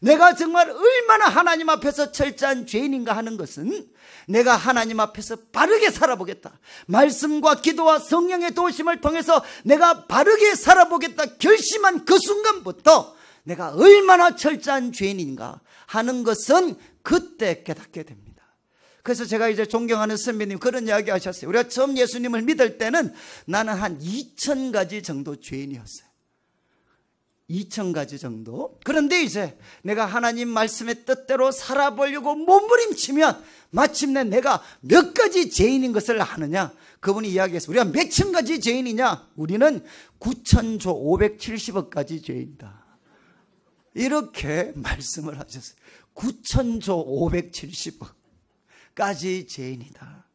내가 정말 얼마나 하나님 앞에서 철저한 죄인인가 하는 것은 내가 하나님 앞에서 바르게 살아보겠다, 말씀과 기도와 성령의 도우심을 통해서 내가 바르게 살아보겠다 결심한 그 순간부터 내가 얼마나 철저한 죄인인가 하는 것은 그때 깨닫게 됩니다. 그래서 제가 이제 존경하는 선배님 그런 이야기 하셨어요. 우리가 처음 예수님을 믿을 때는 나는 한 2,000가지 정도 죄인이었어요. 2,000가지 정도. 그런데 이제 내가 하나님 말씀의 뜻대로 살아보려고 몸부림치면 마침내 내가 몇 가지 죄인인 것을 아느냐? 그분이 이야기했어요. 우리가 몇 천 가지 죄인이냐? 우리는 9천조 570억 가지 죄인이다. 이렇게 말씀을 하셨어요. 9천조 570억 까지 죄인이다.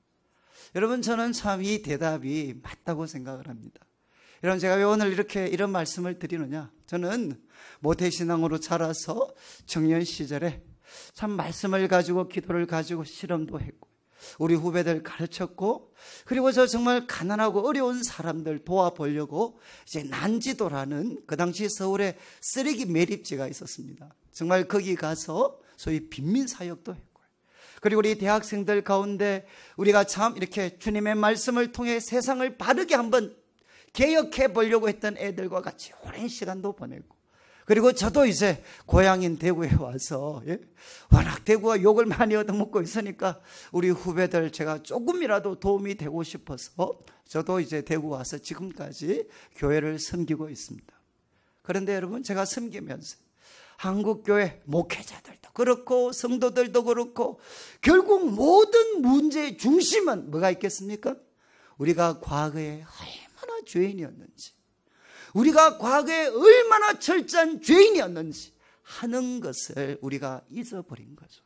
여러분, 저는 참 이 대답이 맞다고 생각을 합니다. 여러분, 제가 왜 오늘 이렇게 이런 말씀을 드리느냐? 저는 모태신앙으로 자라서 청년 시절에 참 말씀을 가지고 기도를 가지고 실험도 했고 우리 후배들 가르쳤고, 그리고 저 정말 가난하고 어려운 사람들 도와보려고 이제 난지도라는 그 당시 서울에 쓰레기 매립지가 있었습니다. 정말 거기 가서 소위 빈민 사역도 했고, 그리고 우리 대학생들 가운데 우리가 참 이렇게 주님의 말씀을 통해 세상을 바르게 한번 개혁해 보려고 했던 애들과 같이 오랜 시간도 보내고, 그리고 저도 이제 고향인 대구에 와서 워낙 대구가 욕을 많이 얻어먹고 있으니까 우리 후배들 제가 조금이라도 도움이 되고 싶어서 저도 이제 대구 와서 지금까지 교회를 섬기고 있습니다. 그런데 여러분, 제가 섬기면서 한국교회 목회자들도 그렇고 성도들도 그렇고 결국 모든 문제의 중심은 뭐가 있겠습니까? 우리가 과거에 얼마나 죄인이었는지, 우리가 과거에 얼마나 철저한 죄인이었는지 하는 것을 우리가 잊어버린 거죠.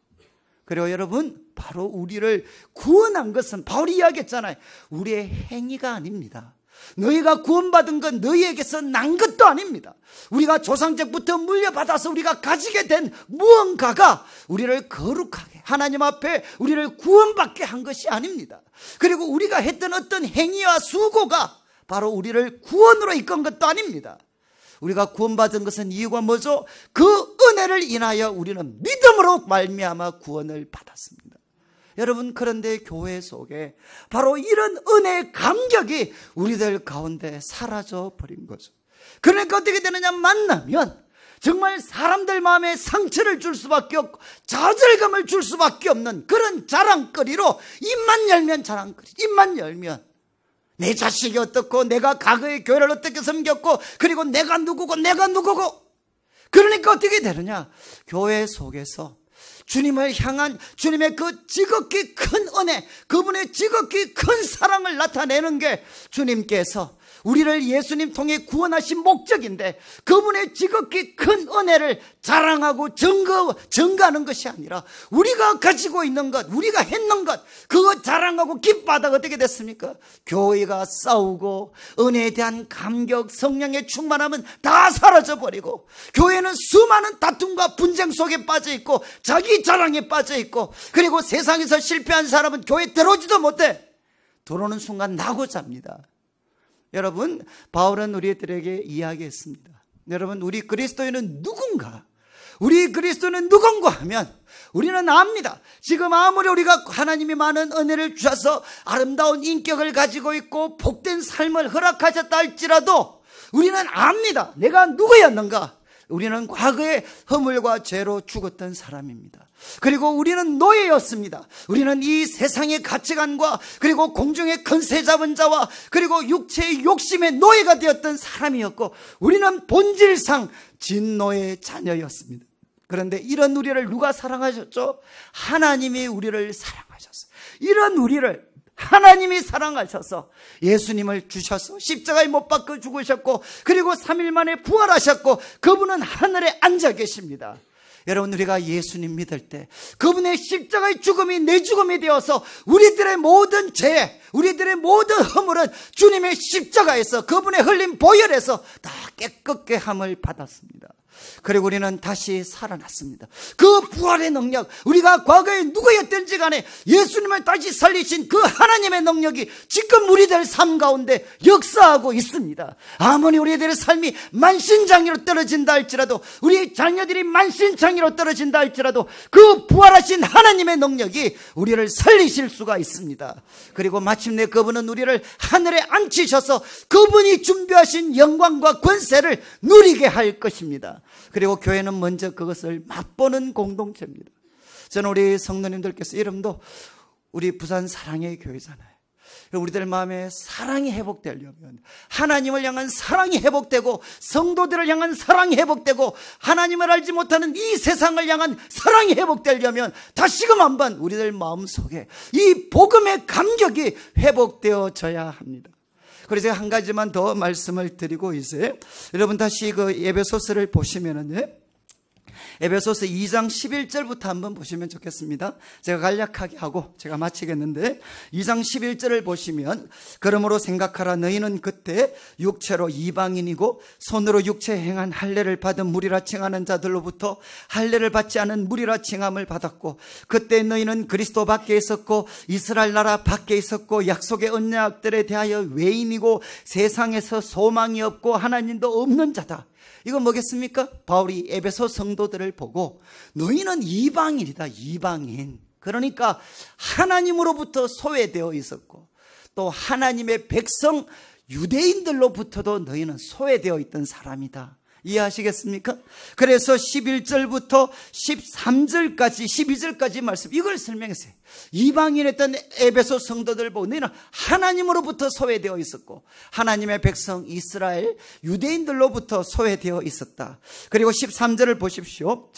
그리고 여러분, 바로 우리를 구원한 것은 바울이 이야기했잖아요. 우리의 행위가 아닙니다. 너희가 구원받은 건 너희에게서 난 것도 아닙니다. 우리가 조상적부터 물려받아서 우리가 가지게 된 무언가가 우리를 거룩하게 하나님 앞에 우리를 구원받게 한 것이 아닙니다. 그리고 우리가 했던 어떤 행위와 수고가 바로 우리를 구원으로 이끈 것도 아닙니다. 우리가 구원받은 것은 이유가 뭐죠? 그 은혜를 인하여 우리는 믿음으로 말미암아 구원을 받았습니다. 여러분, 그런데 교회 속에 바로 이런 은혜의 감격이 우리들 가운데 사라져 버린 거죠. 그러니까 어떻게 되느냐? 만나면 정말 사람들 마음에 상처를 줄 수밖에 없고 좌절감을 줄 수밖에 없는 그런 자랑거리로 입만 열면 자랑거리, 입만 열면 내 자식이 어떻고 내가 과거의 교회를 어떻게 섬겼고 그리고 내가 누구고 그러니까 어떻게 되느냐? 교회 속에서 주님을 향한 주님의 그 지극히 큰 은혜, 그분의 지극히 큰 사랑을 나타내는 게 주님께서 우리를 예수님 통해 구원하신 목적인데, 그분의 지극히 큰 은혜를 자랑하고 증거하는 것이 아니라 우리가 가지고 있는 것, 우리가 했는 것, 그거 자랑하고 기뻐하다가 어떻게 됐습니까? 교회가 싸우고 은혜에 대한 감격, 성령의 충만함은 다 사라져버리고 교회는 수많은 다툼과 분쟁 속에 빠져있고 자기 자랑에 빠져있고, 그리고 세상에서 실패한 사람은 교회에 들어오지도 못해. 들어오는 순간 나고 잡니다. 여러분, 바울은 우리들에게 이야기했습니다. 여러분, 우리 그리스도인은 누군가? 우리 그리스도는 누군가 하면 우리는 압니다. 지금 아무리 우리가 하나님이 많은 은혜를 주셔서 아름다운 인격을 가지고 있고 복된 삶을 허락하셨다 할지라도 우리는 압니다. 내가 누구였는가? 우리는 과거에 허물과 죄로 죽었던 사람입니다. 그리고 우리는 노예였습니다. 우리는 이 세상의 가치관과 그리고 공중의 권세 잡은 자와 그리고 육체의 욕심의 노예가 되었던 사람이었고, 우리는 본질상 진노의 자녀였습니다. 그런데 이런 우리를 누가 사랑하셨죠? 하나님이 우리를 사랑하셨어요. 이런 우리를 하나님이 사랑하셔서 예수님을 주셔서 십자가에 못 박혀 죽으셨고, 그리고 3일 만에 부활하셨고, 그분은 하늘에 앉아 계십니다. 여러분, 우리가 예수님 믿을 때 그분의 십자가의 죽음이 내 죽음이 되어서 우리들의 모든 죄, 우리들의 모든 허물은 주님의 십자가에서 그분의 흘린 보혈에서 다 깨끗게 함을 받았습니다. 그리고 우리는 다시 살아났습니다. 그 부활의 능력, 우리가 과거에 누구였든지 간에 예수님을 다시 살리신 그 하나님의 능력이 지금 우리들 삶 가운데 역사하고 있습니다. 아무리 우리들의 삶이 만신창이로 떨어진다 할지라도, 우리 자녀들이 만신창이로 떨어진다 할지라도 그 부활하신 하나님의 능력이 우리를 살리실 수가 있습니다. 그리고 마침내 그분은 우리를 하늘에 앉히셔서 그분이 준비하신 영광과 권세를 누리게 할 것입니다. 그리고 교회는 먼저 그것을 맛보는 공동체입니다. 저는 우리 성도님들께서 이름도 우리 부산 사랑의 교회잖아요. 우리들 마음에 사랑이 회복되려면, 하나님을 향한 사랑이 회복되고 성도들을 향한 사랑이 회복되고 하나님을 알지 못하는 이 세상을 향한 사랑이 회복되려면 다시금 한번 우리들 마음속에 이 복음의 감격이 회복되어져야 합니다. 그래서 제가 한 가지만 더 말씀을 드리고 이제 여러분 다시 그 에베소서를 보시면은요, 에베소서 2장 11절부터 한번 보시면 좋겠습니다. 제가 간략하게 하고 제가 마치겠는데, 2장 11절을 보시면, 그러므로 생각하라. 너희는 그때 육체로 이방인이고 손으로 육체 행한 할례를 받은 무리라 칭하는 자들로부터 할례를 받지 않은 무리라 칭함을 받았고, 그때 너희는 그리스도 밖에 있었고 이스라엘 나라 밖에 있었고 약속의 언약들에 대하여 외인이고 세상에서 소망이 없고 하나님도 없는 자다. 이건 뭐겠습니까? 바울이 에베소 성도들을 보고 너희는 이방인이다. 이방인. 그러니까 하나님으로부터 소외되어 있었고 또 하나님의 백성 유대인들로부터도 너희는 소외되어 있던 사람이다. 이해하시겠습니까? 그래서 11절부터 13절까지 12절까지 말씀, 이걸 설명했어요. 이방인했던 에베소 성도들 보고 너희는 하나님으로부터 소외되어 있었고 하나님의 백성 이스라엘 유대인들로부터 소외되어 있었다. 그리고 13절을 보십시오.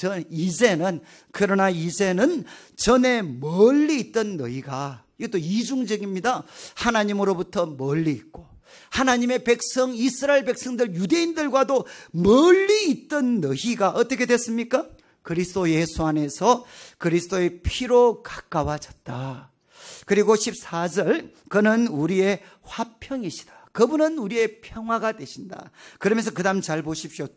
그러나 이제는 전에 멀리 있던 너희가, 이것도 이중적입니다. 하나님으로부터 멀리 있고 하나님의 백성 이스라엘 백성들 유대인들과도 멀리 있던 너희가 어떻게 됐습니까? 그리스도 예수 안에서 그리스도의 피로 가까워졌다. 그리고 14절, 그는 우리의 화평이시다. 그분은 우리의 평화가 되신다. 그러면서 그 다음 잘 보십시오.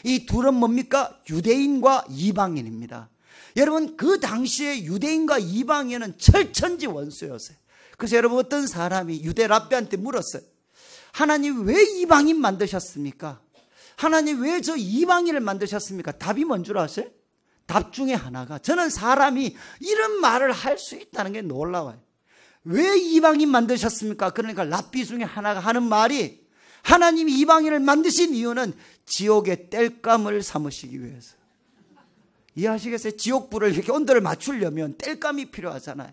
이 둘은 뭡니까? 유대인과 이방인입니다. 여러분, 그 당시에 유대인과 이방인은 철천지 원수였어요. 그래서 여러분, 어떤 사람이 유대 랍비한테 물었어요. 하나님 왜 이방인 만드셨습니까? 하나님 왜 저 이방인을 만드셨습니까? 답이 뭔 줄 아세요? 답 중에 하나가, 저는 사람이 이런 말을 할 수 있다는 게 놀라워요. 왜 이방인 만드셨습니까? 그러니까 랍비 중에 하나가 하는 말이, 하나님이 이방인을 만드신 이유는 지옥의 땔감을 삼으시기 위해서. 이해하시겠어요? 지옥불을 이렇게 온도를 맞추려면 땔감이 필요하잖아요.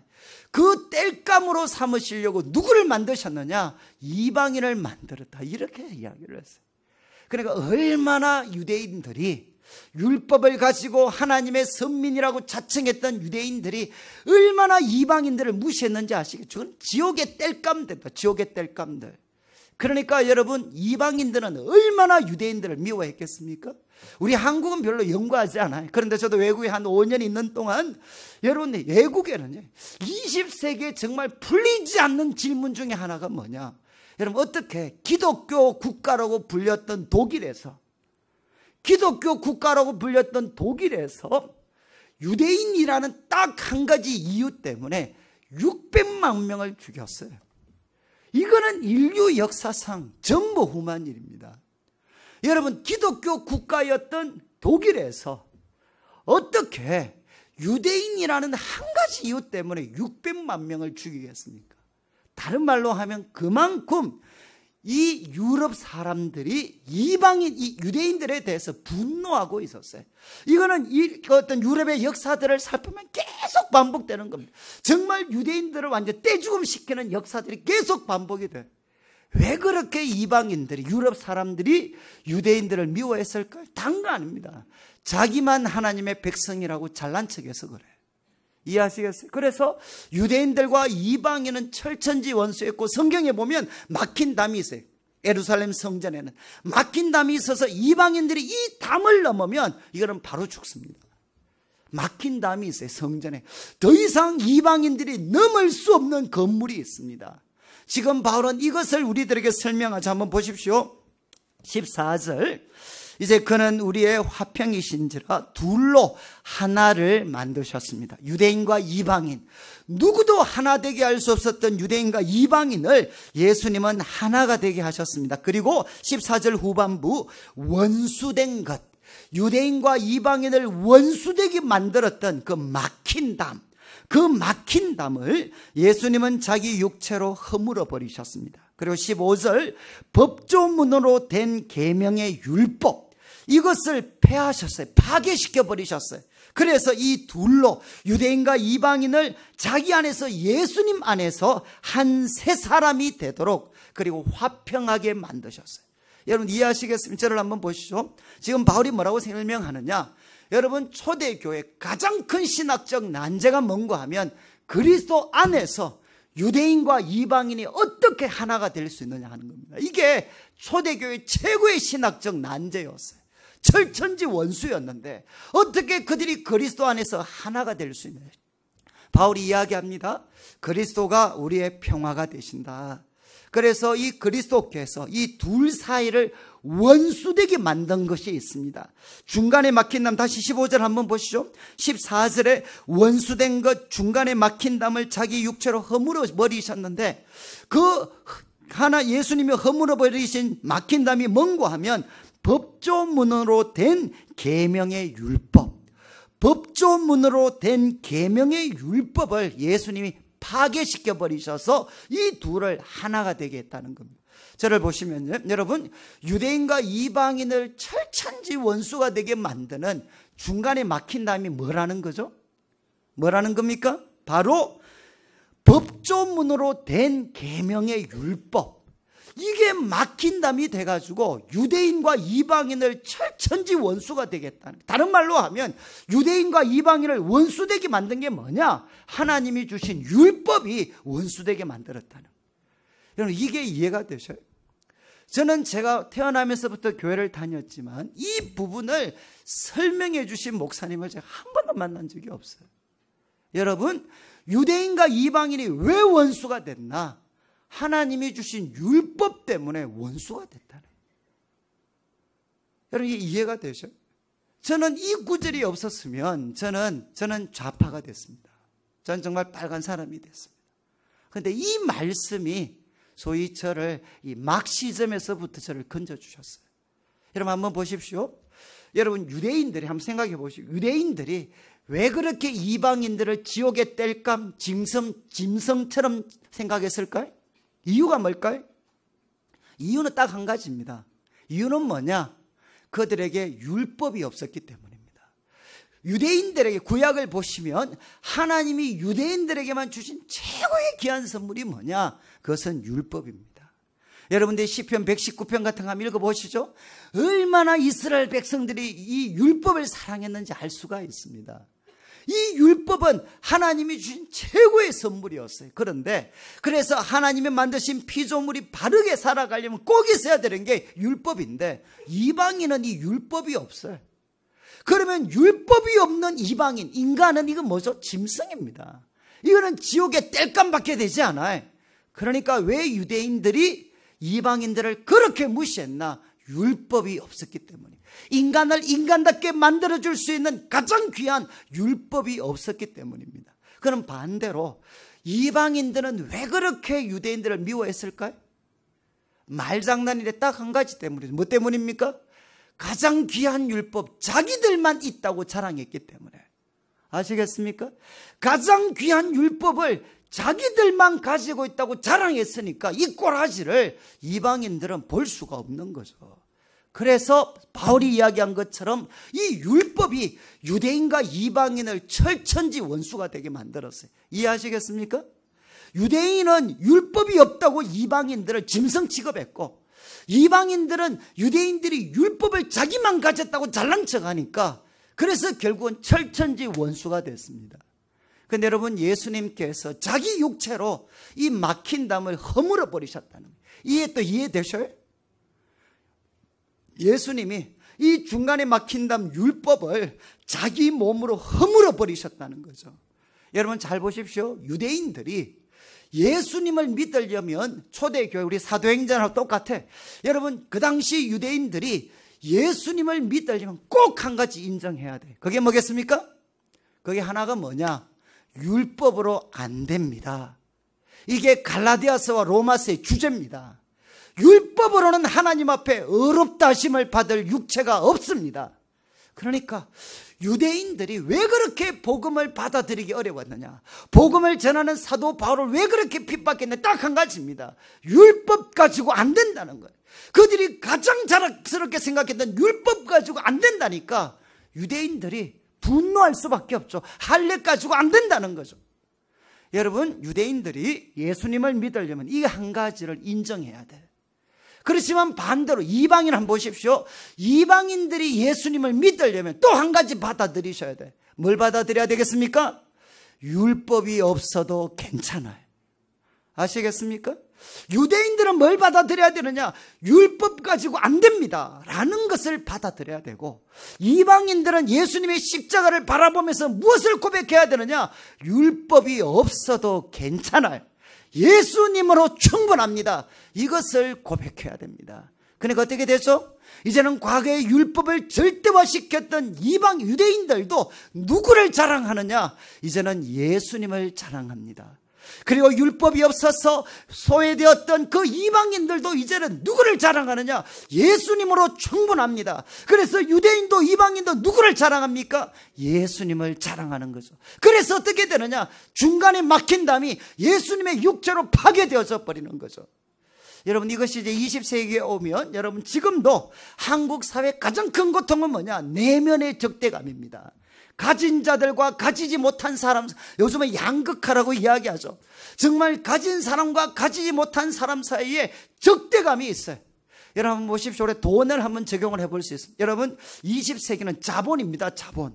그 땔감으로 삼으시려고 누구를 만드셨느냐? 이방인을 만들었다. 이렇게 이야기를 했어요. 그러니까 얼마나 유대인들이, 율법을 가지고 하나님의 선민이라고 자칭했던 유대인들이 얼마나 이방인들을 무시했는지 아시겠죠? 지옥의 땔감들입니다. 지옥의 땔감들. 그러니까 여러분, 이방인들은 얼마나 유대인들을 미워했겠습니까? 우리 한국은 별로 연구하지 않아요. 그런데 저도 외국에 한 5년 있는 동안, 여러분, 외국에는 20세기에 정말 풀리지 않는 질문 중에 하나가 뭐냐? 여러분, 어떻게 기독교 국가라고 불렸던 독일에서 유대인이라는 딱 한 가지 이유 때문에 600만 명을 죽였어요. 이거는 인류 역사상 전무후무한 일입니다. 여러분, 기독교 국가였던 독일에서 어떻게 유대인이라는 한 가지 이유 때문에 600만 명을 죽이겠습니까? 다른 말로 하면 그만큼 이 유럽 사람들이 이 유대인들에 대해서 분노하고 있었어요. 이거는 어떤 유럽의 역사들을 살피면 계속 반복되는 겁니다. 정말 유대인들을 완전 떼죽음 시키는 역사들이 계속 반복이 돼요. 왜 그렇게 이방인들이, 유럽 사람들이 유대인들을 미워했을까요? 다른 거 아닙니다. 자기만 하나님의 백성이라고 잘난 척해서 그래요. 이해하시겠어요? 그래서 유대인들과 이방인은 철천지 원수였고, 성경에 보면 막힌 담이 있어요. 예루살렘 성전에는 막힌 담이 있어서 이방인들이 이 담을 넘으면 이거는 바로 죽습니다. 막힌 담이 있어요. 성전에 더 이상 이방인들이 넘을 수 없는 건물이 있습니다. 지금 바울은 이것을 우리들에게 설명하자. 한번 보십시오. 14절, 이제 그는 우리의 화평이신지라 둘로 하나를 만드셨습니다. 유대인과 이방인, 누구도 하나 되게 할 수 없었던 유대인과 이방인을 예수님은 하나가 되게 하셨습니다. 그리고 14절 후반부 원수된 것, 유대인과 이방인을 원수되게 만들었던 그 막힌 담, 그 막힌 담을 예수님은 자기 육체로 허물어 버리셨습니다. 그리고 15절 법조문으로 된 계명의 율법, 이것을 폐하셨어요. 파괴시켜 버리셨어요. 그래서 이 둘로 유대인과 이방인을 자기 안에서, 예수님 안에서 한 세 사람이 되도록, 그리고 화평하게 만드셨어요. 여러분 이해하시겠습니까? 저를 한번 보시죠. 지금 바울이 뭐라고 설명하느냐? 여러분 초대교회 가장 큰 신학적 난제가 뭔가 하면 그리스도 안에서 유대인과 이방인이 어떻게 하나가 될 수 있느냐 하는 겁니다. 이게 초대교회 최고의 신학적 난제였어요. 철천지 원수였는데 어떻게 그들이 그리스도 안에서 하나가 될 수 있느냐. 바울이 이야기합니다. 그리스도가 우리의 평화가 되신다. 그래서 이 그리스도께서 이 둘 사이를 원수되게 만든 것이 있습니다. 중간에 막힌 담, 다시 15절 한번 보시죠. 14절에 원수된 것, 중간에 막힌 담을 자기 육체로 허물어 버리셨는데, 그 하나 예수님이 허물어 버리신 막힌 담이 뭔가 하면 법조문으로 된 계명의 율법, 법조문으로 된 계명의 율법을 예수님이 파괴시켜 버리셔서 이 둘을 하나가 되게 했다는 겁니다. 저를 보시면요, 여러분 유대인과 이방인을 철천지 원수가 되게 만드는 중간에 막힌 다음에 뭐라는 거죠? 뭐라는 겁니까? 바로 법조문으로 된 계명의 율법, 이게 막힌 담이 돼가지고 유대인과 이방인을 철천지 원수가 되겠다는, 다른 말로 하면 유대인과 이방인을 원수되게 만든 게 뭐냐? 하나님이 주신 율법이 원수되게 만들었다는. 여러분 이게 이해가 되셔요? 저는 제가 태어나면서부터 교회를 다녔지만 이 부분을 설명해 주신 목사님을 제가 한 번도 만난 적이 없어요. 여러분 유대인과 이방인이 왜 원수가 됐나? 하나님이 주신 율법 때문에 원수가 됐다네. 여러분 이게 이해가 되셔요? 저는 이 구절이 없었으면 저는 좌파가 됐습니다. 저는 정말 빨간 사람이 됐습니다. 그런데 이 말씀이 소위 저를 이 막시즘에서부터 저를 건져주셨어요. 여러분 한번 보십시오. 여러분 유대인들이 한번 생각해 보십시오. 유대인들이 왜 그렇게 이방인들을 지옥의 땔감 짐승처럼 생각했을까요? 이유가 뭘까요? 이유는 딱 한 가지입니다. 이유는 뭐냐? 그들에게 율법이 없었기 때문입니다. 유대인들에게 구약을 보시면 하나님이 유대인들에게만 주신 최고의 귀한 선물이 뭐냐? 그것은 율법입니다. 여러분들 시편 119편 같은 거 한번 읽어보시죠. 얼마나 이스라엘 백성들이 이 율법을 사랑했는지 알 수가 있습니다. 이 율법은 하나님이 주신 최고의 선물이었어요. 그런데 그래서 하나님이 만드신 피조물이 바르게 살아가려면 꼭 있어야 되는 게 율법인데 이방인은 이 율법이 없어요. 그러면 율법이 없는 이방인, 인간은 이건 뭐죠? 짐승입니다. 이거는 지옥의 땔감밖에 되지 않아요. 그러니까 왜 유대인들이 이방인들을 그렇게 무시했나? 율법이 없었기 때문에. 인간을 인간답게 만들어줄 수 있는 가장 귀한 율법이 없었기 때문입니다. 그럼 반대로 이방인들은 왜 그렇게 유대인들을 미워했을까요? 말장난인데 딱 한 가지 때문이죠. 뭐 때문입니까? 가장 귀한 율법, 자기들만 있다고 자랑했기 때문에. 아시겠습니까? 가장 귀한 율법을 자기들만 가지고 있다고 자랑했으니까 이 꼬라지를 이방인들은 볼 수가 없는 거죠. 그래서 바울이 이야기한 것처럼 이 율법이 유대인과 이방인을 철천지 원수가 되게 만들었어요. 이해하시겠습니까? 유대인은 율법이 없다고 이방인들을 짐승 취급했고, 이방인들은 유대인들이 율법을 자기만 가졌다고 잘난 척하니까 그래서 결국은 철천지 원수가 됐습니다. 그런데 여러분 예수님께서 자기 육체로 이 막힌 담을 허물어 버리셨다는 거예요. 이해되셔요? 예수님이 이 중간에 막힌 담 율법을 자기 몸으로 허물어 버리셨다는 거죠. 여러분 잘 보십시오. 유대인들이 예수님을 믿으려면 초대교회 우리 사도행전하고 똑같아. 여러분 그 당시 유대인들이 예수님을 믿으려면 꼭 한 가지 인정해야 돼. 그게 뭐겠습니까? 그게 하나가 뭐냐? 율법으로 안 됩니다. 이게 갈라디아서와 로마서의 주제입니다. 율법으로는 하나님 앞에 의롭다 하심을 받을 육체가 없습니다. 그러니까 유대인들이 왜 그렇게 복음을 받아들이기 어려웠느냐? 복음을 전하는 사도 바울을 왜 그렇게 핍박했느냐? 딱 한 가지입니다. 율법 가지고 안 된다는 거예요. 그들이 가장 자랑스럽게 생각했던 율법 가지고 안 된다니까 유대인들이 분노할 수밖에 없죠. 할례 가지고 안 된다는 거죠. 여러분, 유대인들이 예수님을 믿으려면 이 한 가지를 인정해야 돼. 그렇지만 반대로 이방인 한번 보십시오. 이방인들이 예수님을 믿으려면 또 한 가지 받아들이셔야 돼. 뭘 받아들여야 되겠습니까? 율법이 없어도 괜찮아요. 아시겠습니까? 유대인들은 뭘 받아들여야 되느냐? 율법 가지고 안 됩니다 라는 것을 받아들여야 되고, 이방인들은 예수님의 십자가를 바라보면서 무엇을 고백해야 되느냐? 율법이 없어도 괜찮아요, 예수님으로 충분합니다, 이것을 고백해야 됩니다. 그러니까 어떻게 되죠? 이제는 과거의 율법을 절대화시켰던 이방 유대인들도 누구를 자랑하느냐? 이제는 예수님을 자랑합니다. 그리고 율법이 없어서 소외되었던 그 이방인들도 이제는 누구를 자랑하느냐? 예수님으로 충분합니다. 그래서 유대인도 이방인도 누구를 자랑합니까? 예수님을 자랑하는 거죠. 그래서 어떻게 되느냐? 중간에 막힌 담이 예수님의 육체로 파괴되어져 버리는 거죠. 여러분, 이것이 이제 20세기에 오면 여러분 지금도 한국 사회 가장 큰 고통은 뭐냐? 내면의 적대감입니다. 가진 자들과 가지지 못한 사람, 요즘은 양극화라고 이야기하죠. 정말 가진 사람과 가지지 못한 사람 사이에 적대감이 있어요. 여러분 보십시오. 우리 돈을 한번 적용을 해볼 수 있습니다. 여러분, 20세기는 자본입니다. 자본.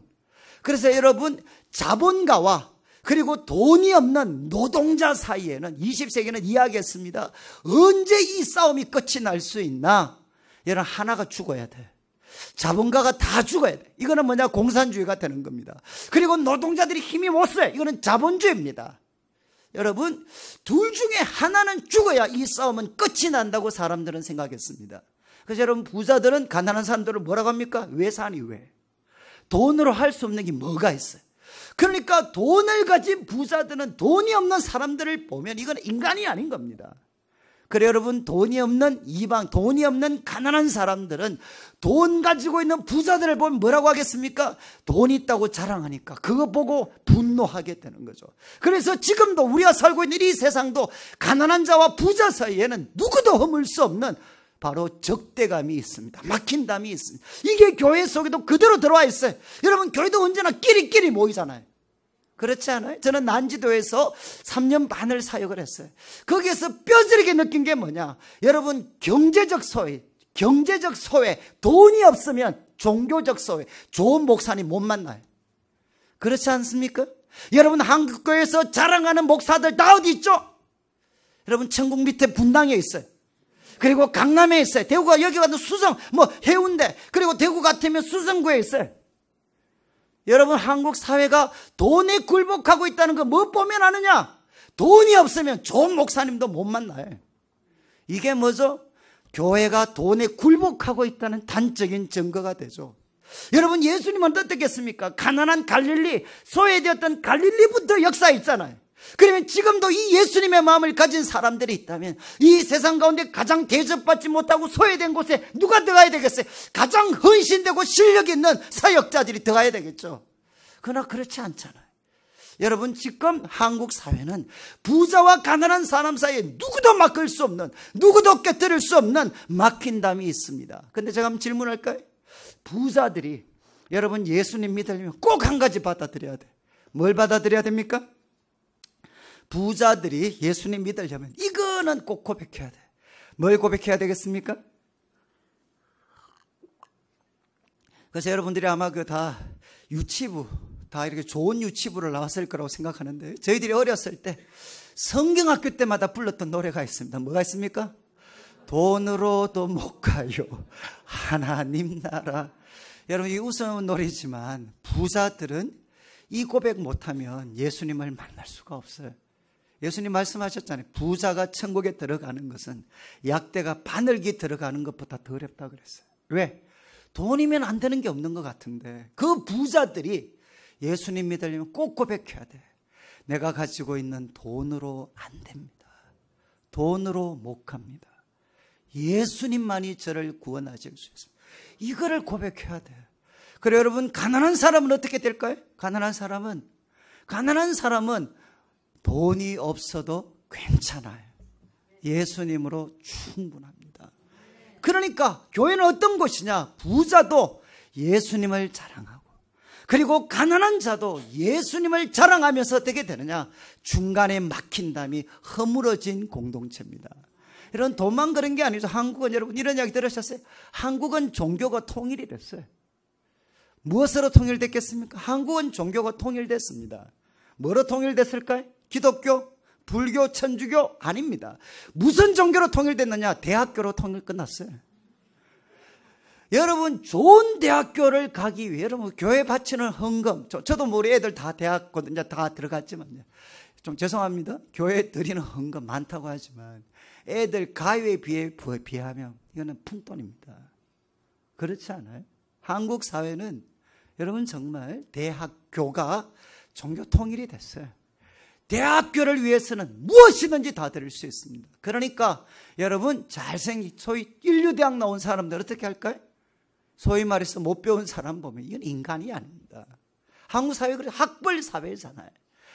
그래서 여러분, 자본가와 그리고 돈이 없는 노동자 사이에는 20세기는 이야기했습니다. 언제 이 싸움이 끝이 날 수 있나? 여러분, 하나가 죽어야 돼. 자본가가 다 죽어야 돼. 이거는 뭐냐? 공산주의가 되는 겁니다. 그리고 노동자들이 힘이 못 써요. 이거는 자본주의입니다. 여러분, 둘 중에 하나는 죽어야 이 싸움은 끝이 난다고 사람들은 생각했습니다. 그래서 여러분, 부자들은 가난한 사람들을 뭐라고 합니까? 왜 사니 왜? 돈으로 할 수 없는 게 뭐가 있어요? 그러니까 돈을 가진 부자들은 돈이 없는 사람들을 보면 이건 인간이 아닌 겁니다. 그래 여러분, 돈이 없는 이방, 돈이 없는 가난한 사람들은 돈 가지고 있는 부자들을 보면 뭐라고 하겠습니까? 돈 있다고 자랑하니까 그거 보고 분노하게 되는 거죠. 그래서 지금도 우리가 살고 있는 이 세상도 가난한 자와 부자 사이에는 누구도 허물 수 없는 바로 적대감이 있습니다. 막힌 담이 있습니다. 이게 교회 속에도 그대로 들어와 있어요. 여러분, 교회도 언제나 끼리끼리 모이잖아요. 그렇지 않아요? 저는 난지도에서 3년 반을 사역을 했어요. 거기에서 뼈저리게 느낀 게 뭐냐? 여러분, 경제적 소외, 돈이 없으면 종교적 소외, 좋은 목사님 못 만나요. 그렇지 않습니까? 여러분, 한국교회에서 자랑하는 목사들 다 어디 있죠? 여러분, 천국 밑에 분당에 있어요. 그리고 강남에 있어요. 대구가 여기 가도 수성, 해운대, 그리고 대구 같으면 수성구에 있어요. 여러분, 한국 사회가 돈에 굴복하고 있다는 거 뭐 보면 아느냐? 돈이 없으면 좋은 목사님도 못 만나요. 이게 뭐죠? 교회가 돈에 굴복하고 있다는 단적인 증거가 되죠. 여러분, 예수님은 어떻겠습니까? 가난한 갈릴리, 소외되었던 갈릴리부터 역사 있잖아요. 그러면 지금도 이 예수님의 마음을 가진 사람들이 있다면 이 세상 가운데 가장 대접받지 못하고 소외된 곳에 누가 들어가야 되겠어요? 가장 헌신되고 실력 있는 사역자들이 들어가야 되겠죠. 그러나 그렇지 않잖아요. 여러분, 지금 한국 사회는 부자와 가난한 사람 사이에 누구도 막을 수 없는, 누구도 깨뜨릴 수 없는 막힌 담이 있습니다. 그런데 제가 한번 질문할까요? 부자들이 여러분 예수님 믿으려면 꼭 한 가지 받아들여야 돼. 뭘 받아들여야 됩니까? 부자들이 예수님 믿으려면 이거는 꼭 고백해야 돼. 뭘 고백해야 되겠습니까? 그래서 여러분들이 아마 다 유치부, 다 이렇게 좋은 유치부를 나왔을 거라고 생각하는데, 저희들이 어렸을 때 성경학교 때마다 불렀던 노래가 있습니다. 뭐가 있습니까? 돈으로도 못 가요, 하나님 나라. 여러분, 이 우스운 노래지만 부자들은 이 고백 못하면 예수님을 만날 수가 없어요. 예수님 말씀하셨잖아요. 부자가 천국에 들어가는 것은 약대가 바늘기 들어가는 것보다 더 어렵다고 그랬어요. 왜? 돈이면 안 되는 게 없는 것 같은데 그 부자들이 예수님 믿으려면 꼭 고백해야 돼. 내가 가지고 있는 돈으로 안 됩니다. 돈으로 못 갑니다. 예수님만이 저를 구원하실 수 있습니다. 이거를 고백해야 돼. 그래 여러분, 가난한 사람은 어떻게 될까요? 가난한 사람은 돈이 없어도 괜찮아요. 예수님으로 충분합니다. 그러니까 교회는 어떤 곳이냐? 부자도 예수님을 자랑하고, 그리고 가난한 자도 예수님을 자랑하면서 어떻게 되느냐? 중간에 막힌 담이 허물어진 공동체입니다. 이런 돈만 그런 게 아니죠. 한국은, 여러분 이런 이야기 들으셨어요? 한국은 종교가 통일이 됐어요. 무엇으로 통일됐겠습니까? 한국은 종교가 통일됐습니다. 뭐로 통일됐을까요? 기독교? 불교? 천주교? 아닙니다. 무슨 종교로 통일됐느냐? 대학교로 통일 끝났어요. 여러분, 좋은 대학교를 가기 위해 여러분 교회 바치는 헌금, 저도 우리 애들 다 대학거든요. 다 들어갔지만요. 좀 죄송합니다. 교회 드리는 헌금 많다고 하지만 애들 가요에 비하면 이거는 푼돈입니다. 그렇지 않아요? 한국 사회는 여러분 정말 대학교가 종교 통일이 됐어요. 대학교를 위해서는 무엇이든지 다 드릴 수 있습니다. 그러니까 여러분, 잘생긴 소위 인류대학 나온 사람들 어떻게 할까요? 소위 말해서 못 배운 사람 보면 이건 인간이 아닙니다. 한국 사회가 학벌 사회잖아요.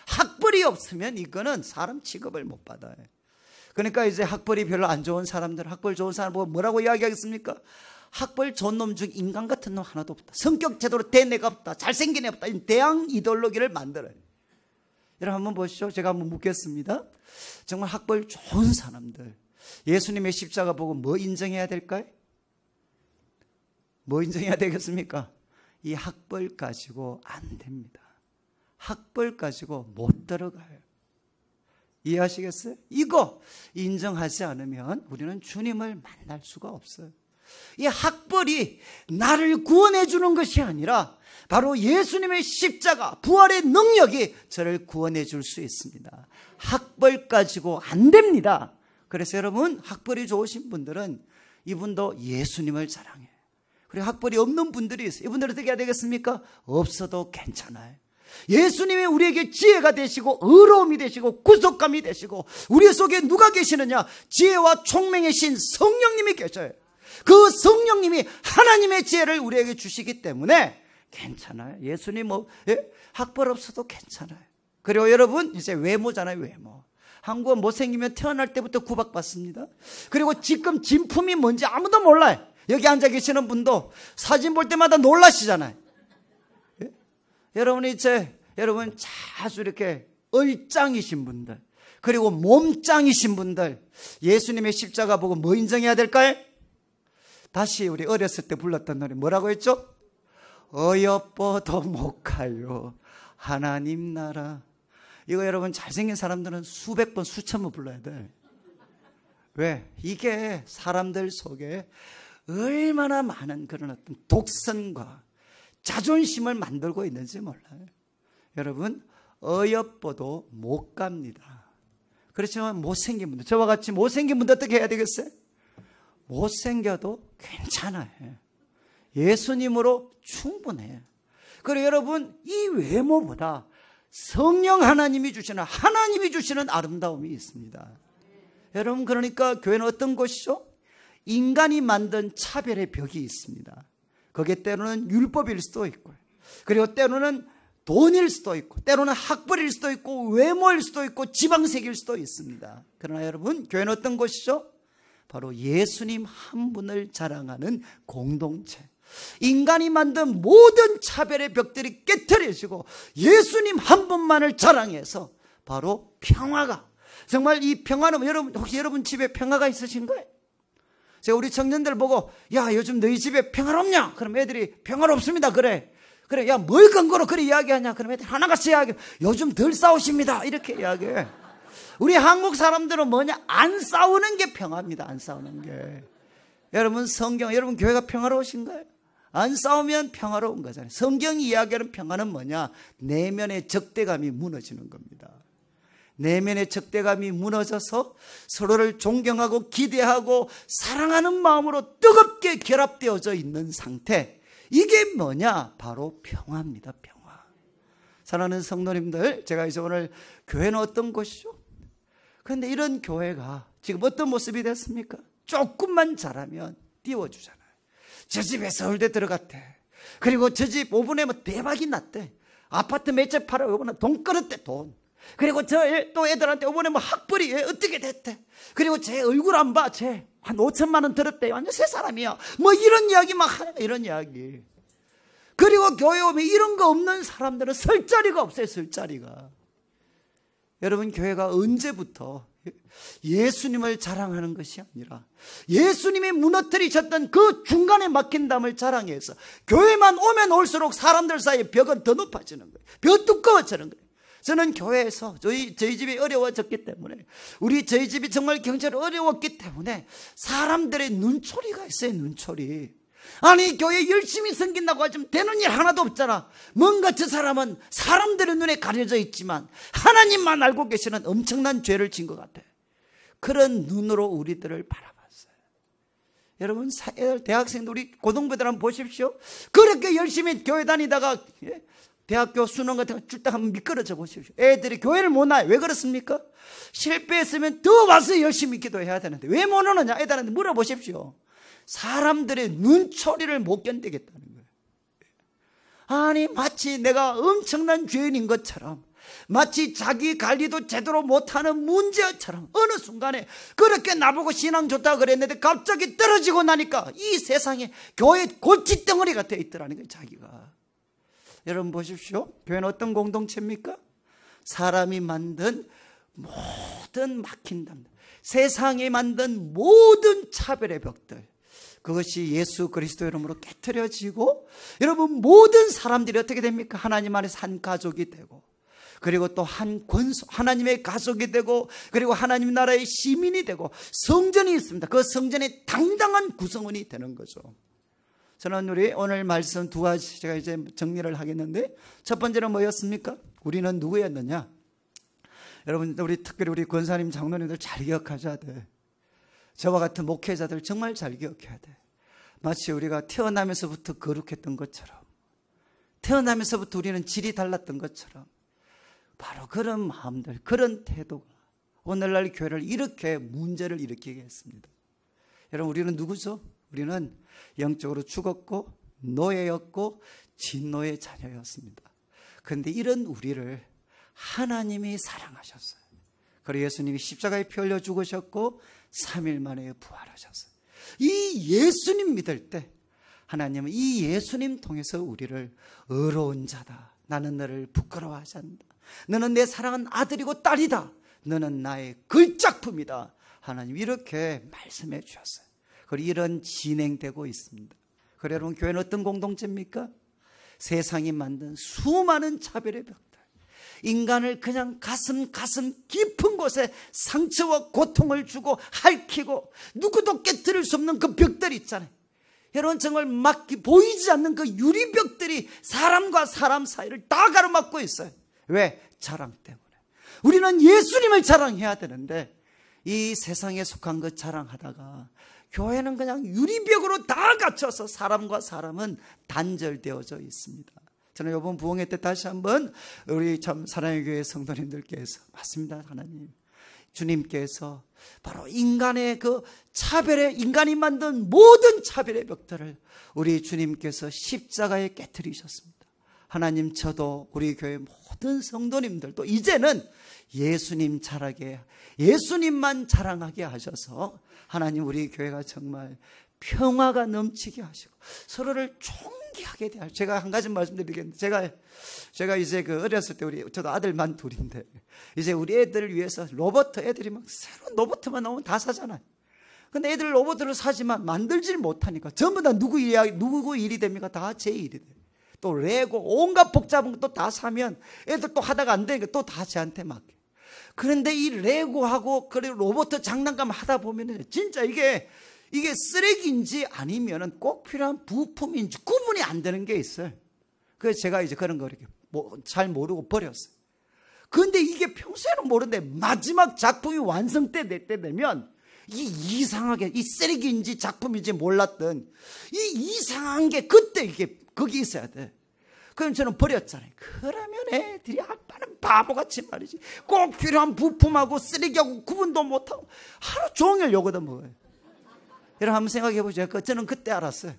학벌이 없으면 이거는 사람 취급을 못 받아요. 그러니까 이제 학벌이 별로 안 좋은 사람들, 학벌 좋은 사람 보고 뭐라고 이야기하겠습니까? 학벌 좋은 놈 중 인간 같은 놈 하나도 없다. 성격 제대로 된 애가 없다. 잘생긴 애 없다. 대항 이데올로기를 만들어요. 여러분 한번 보시죠. 제가 한번 묻겠습니다. 정말 학벌 좋은 사람들, 예수님의 십자가 보고 뭐 인정해야 될까요? 뭐 인정해야 되겠습니까? 이 학벌 가지고 안 됩니다. 학벌 가지고 못 들어가요. 이해하시겠어요? 이거 인정하지 않으면 우리는 주님을 만날 수가 없어요. 이 학벌이 나를 구원해 주는 것이 아니라 바로 예수님의 십자가, 부활의 능력이 저를 구원해 줄 수 있습니다. 학벌 가지고 안 됩니다. 그래서 여러분, 학벌이 좋으신 분들은 이분도 예수님을 자랑해요. 그리고 학벌이 없는 분들이 있어요. 이분들은 어떻게 해야 되겠습니까? 없어도 괜찮아요. 예수님이 우리에게 지혜가 되시고 의로움이 되시고 구속감이 되시고, 우리 속에 누가 계시느냐? 지혜와 총명의 신 성령님이 계셔요. 그 성령님이 하나님의 지혜를 우리에게 주시기 때문에 괜찮아요. 예수님 학벌 없어도 괜찮아요. 그리고 여러분, 이제 외모잖아요. 외모. 한국은 못생기면 태어날 때부터 구박받습니다. 그리고 지금 진품이 뭔지 아무도 몰라요. 여기 앉아 계시는 분도 사진 볼 때마다 놀라시잖아요. 예? 여러분이 여러분 자주 이렇게 얼짱이신 분들, 그리고 몸짱이신 분들, 예수님의 십자가 보고 뭐 인정해야 될까요? 다시 우리 어렸을 때 불렀던 노래 뭐라고 했죠? 어여뻐도 못 가요 하나님 나라. 이거 여러분 잘생긴 사람들은 수백 번 수천 번 불러야 돼. 왜? 이게 사람들 속에 얼마나 많은 그런 어떤 독선과 자존심을 만들고 있는지 몰라요. 여러분, 어여뻐도 못 갑니다. 그렇지만 못생긴 분들, 저와 같이 못생긴 분들 어떻게 해야 되겠어요? 못생겨도 괜찮아요. 예수님으로 충분해요. 그리고 여러분, 이 외모보다 성령 하나님이 주시는 아름다움이 있습니다. 여러분, 그러니까 교회는 어떤 곳이죠? 인간이 만든 차별의 벽이 있습니다. 그게 때로는 율법일 수도 있고요. 그리고 때로는 돈일 수도 있고, 때로는 학벌일 수도 있고, 외모일 수도 있고, 지방색일 수도 있습니다. 그러나 여러분, 교회는 어떤 곳이죠? 바로 예수님 한 분을 자랑하는 공동체. 인간이 만든 모든 차별의 벽들이 깨트려지고 예수님 한 분만을 자랑해서 바로 평화가, 정말 이 평화는, 여러분 혹시 여러분 집에 평화가 있으신가요? 제가 우리 청년들 보고, 야 요즘 너희 집에 평화롭냐? 그럼 애들이 평화롭습니다. 그래 야 뭘 근거로 그래 이야기하냐? 그럼 애들 하나같이 이야기해. 요즘 덜 싸우십니다. 이렇게 이야기해. 우리 한국 사람들은 뭐냐? 안 싸우는 게 평화입니다. 안 싸우는 게. 여러분, 여러분 교회가 평화로우신가요? 안 싸우면 평화로운 거잖아요. 성경이 이야기하는 평화는 뭐냐? 내면의 적대감이 무너지는 겁니다. 내면의 적대감이 무너져서 서로를 존경하고 기대하고 사랑하는 마음으로 뜨겁게 결합되어져 있는 상태. 이게 뭐냐? 바로 평화입니다. 평화. 사랑하는 성도님들, 제가 이제 오늘 교회는 어떤 곳이죠? 그런데 이런 교회가 지금 어떤 모습이 됐습니까? 조금만 잘하면 띄워주잖아요. 저 집에 서울대 들어갔대. 그리고 저 집 5분에 뭐 대박이 났대. 아파트 몇 채 팔아 5분에 돈 끌었대, 돈. 그리고 또 애들한테 5분에 뭐 학벌이 어떻게 됐대. 그리고 제 얼굴 안 봐. 쟤 한 5천만 원 들었대. 완전 새 사람이야. 뭐 이런 이야기 막 하는 거야, 이런 이야기. 그리고 교회 오면 이런 거 없는 사람들은 설 자리가 없어요, 설 자리가. 여러분, 교회가 언제부터 예수님을 자랑하는 것이 아니라 예수님이 무너뜨리셨던 그 중간에 막힌 담을 자랑해서 교회만 오면 올수록 사람들 사이에 벽은 더 높아지는 거예요. 벽 두꺼워지는 거예요. 저는 교회에서 저희 집이 어려워졌기 때문에, 저희 집이 정말 경제로 어려웠기 때문에 사람들의 눈초리가 있어요. 눈초리. 아니, 교회 열심히 섬긴다고 하지만 되는 일 하나도 없잖아. 뭔가 저 사람은 사람들의 눈에 가려져 있지만 하나님만 알고 계시는 엄청난 죄를 진 것 같아. 그런 눈으로 우리들을 바라봤어요. 여러분, 대학생들, 우리 고등부들 한번 보십시오. 그렇게 열심히 교회 다니다가 대학교 수능 같은 거 줄 때 한번 미끄러져 보십시오. 애들이 교회를 못 나요. 왜 그렇습니까? 실패했으면 더 와서 열심히 기도해야 되는데 왜 못 오느냐? 애들한테 물어보십시오. 사람들의 눈초리를 못 견디겠다는 거예요. 아니, 마치 내가 엄청난 죄인인 것처럼, 마치 자기 관리도 제대로 못하는 문제처럼 어느 순간에 그렇게 나보고 신앙 좋다고 그랬는데 갑자기 떨어지고 나니까 이 세상에 교회 골칫덩어리가 되어 있더라는 거예요, 자기가. 여러분 보십시오. 교회는 어떤 공동체입니까? 사람이 만든 모든 막힌 담, 세상이 만든 모든 차별의 벽들, 그것이 예수 그리스도 이름으로 깨트려지고, 여러분, 모든 사람들이 어떻게 됩니까? 하나님 안에서 한 가족이 되고, 그리고 또 하나님의 가족이 되고, 그리고 하나님 나라의 시민이 되고, 성전이 있습니다. 그 성전의 당당한 구성원이 되는 거죠. 저는 우리 오늘 말씀 두 가지 제가 이제 정리를 하겠는데, 첫 번째는 뭐였습니까? 우리는 누구였느냐? 여러분, 특별히 우리 권사님, 장로님들 잘 기억하셔야 돼. 저와 같은 목회자들 정말 잘 기억해야 돼. 마치 우리가 태어나면서부터 거룩했던 것처럼, 태어나면서부터 우리는 질이 달랐던 것처럼, 바로 그런 마음들, 그런 태도가 오늘날 교회를 이렇게 문제를 일으키게 했습니다. 여러분, 우리는 누구죠? 우리는 영적으로 죽었고 노예였고 진노의 자녀였습니다. 그런데 이런 우리를 하나님이 사랑하셨어요. 그리고 예수님이 십자가에 피 흘려 죽으셨고 3일 만에 부활하셨어요. 이 예수님 믿을 때 하나님은 이 예수님 통해서 우리를 의로운 자다, 나는 너를 부끄러워하지 않는다, 너는 내 사랑하는 아들이고 딸이다, 너는 나의 걸작품이다, 하나님 이렇게 말씀해 주셨어요. 그리고 이런 진행되고 있습니다. 그래, 여러분, 교회는 어떤 공동체입니까? 세상이 만든 수많은 차별의 벽들, 인간을 그냥 가슴 깊은 곳에 상처와 고통을 주고 핥히고 누구도 깨트릴 수 없는 그 벽들 있잖아요. 여러분, 정말 보이지 않는 그 유리벽들이 사람과 사람 사이를 다 가로막고 있어요. 왜? 자랑 때문에. 우리는 예수님을 자랑해야 되는데 이 세상에 속한 것 자랑하다가 교회는 그냥 유리벽으로 다 갇혀서 사람과 사람은 단절되어져 있습니다. 저는 이번 부흥회 때 다시 한번 우리 참 사랑의 교회 성도님들께서, 맞습니다, 하나님, 주님께서 바로 인간의 그 차별의, 인간이 만든 모든 차별의 벽들을 우리 주님께서 십자가에 깨트리셨습니다. 하나님, 저도 우리 교회 모든 성도님들도 이제는 예수님 자랑하게, 예수님만 자랑하게 하셔서 하나님, 우리 교회가 정말 평화가 넘치게 하시고 서로를 존귀하게 대하시고. 제가 한 가지 말씀드리겠는데, 제가 이제 어렸을 때 저도 아들만 둘인데, 이제 우리 애들을 위해서 애들이 막 새로운 로봇만 나오면 다 사잖아요. 근데 애들 로봇을 사지만 만들질 못하니까 전부 다 누구 일이 됩니까? 다 제 일이 돼요. 또 레고 온갖 복잡한 것도 다 사면 애들 또 하다가 안 되니까 또 다 저한테 맡겨. 그런데 이 레고하고 그리고 로봇 장난감 하다 보면은 진짜 이게 쓰레기인지 아니면은 꼭 필요한 부품인지 구분이 안 되는 게 있어요. 그래서 제가 이제 그런 거 이렇게 잘 모르고 버렸어요. 그런데 이게 평소에는 모르는데 마지막 작품이 완성될 때 되면 이 이상하게 이 쓰레기인지 작품인지 몰랐던 이 이상한 게 그때 이게 거기 있어야 돼. 그럼 저는 버렸잖아요. 그러면 애들이 아빠는 바보같이 말이지 꼭 필요한 부품하고 쓰레기하고 구분도 못하고 하루 종일 요거도 먹어요. 여러분 한번 생각해 보죠. 저는 그때 알았어요.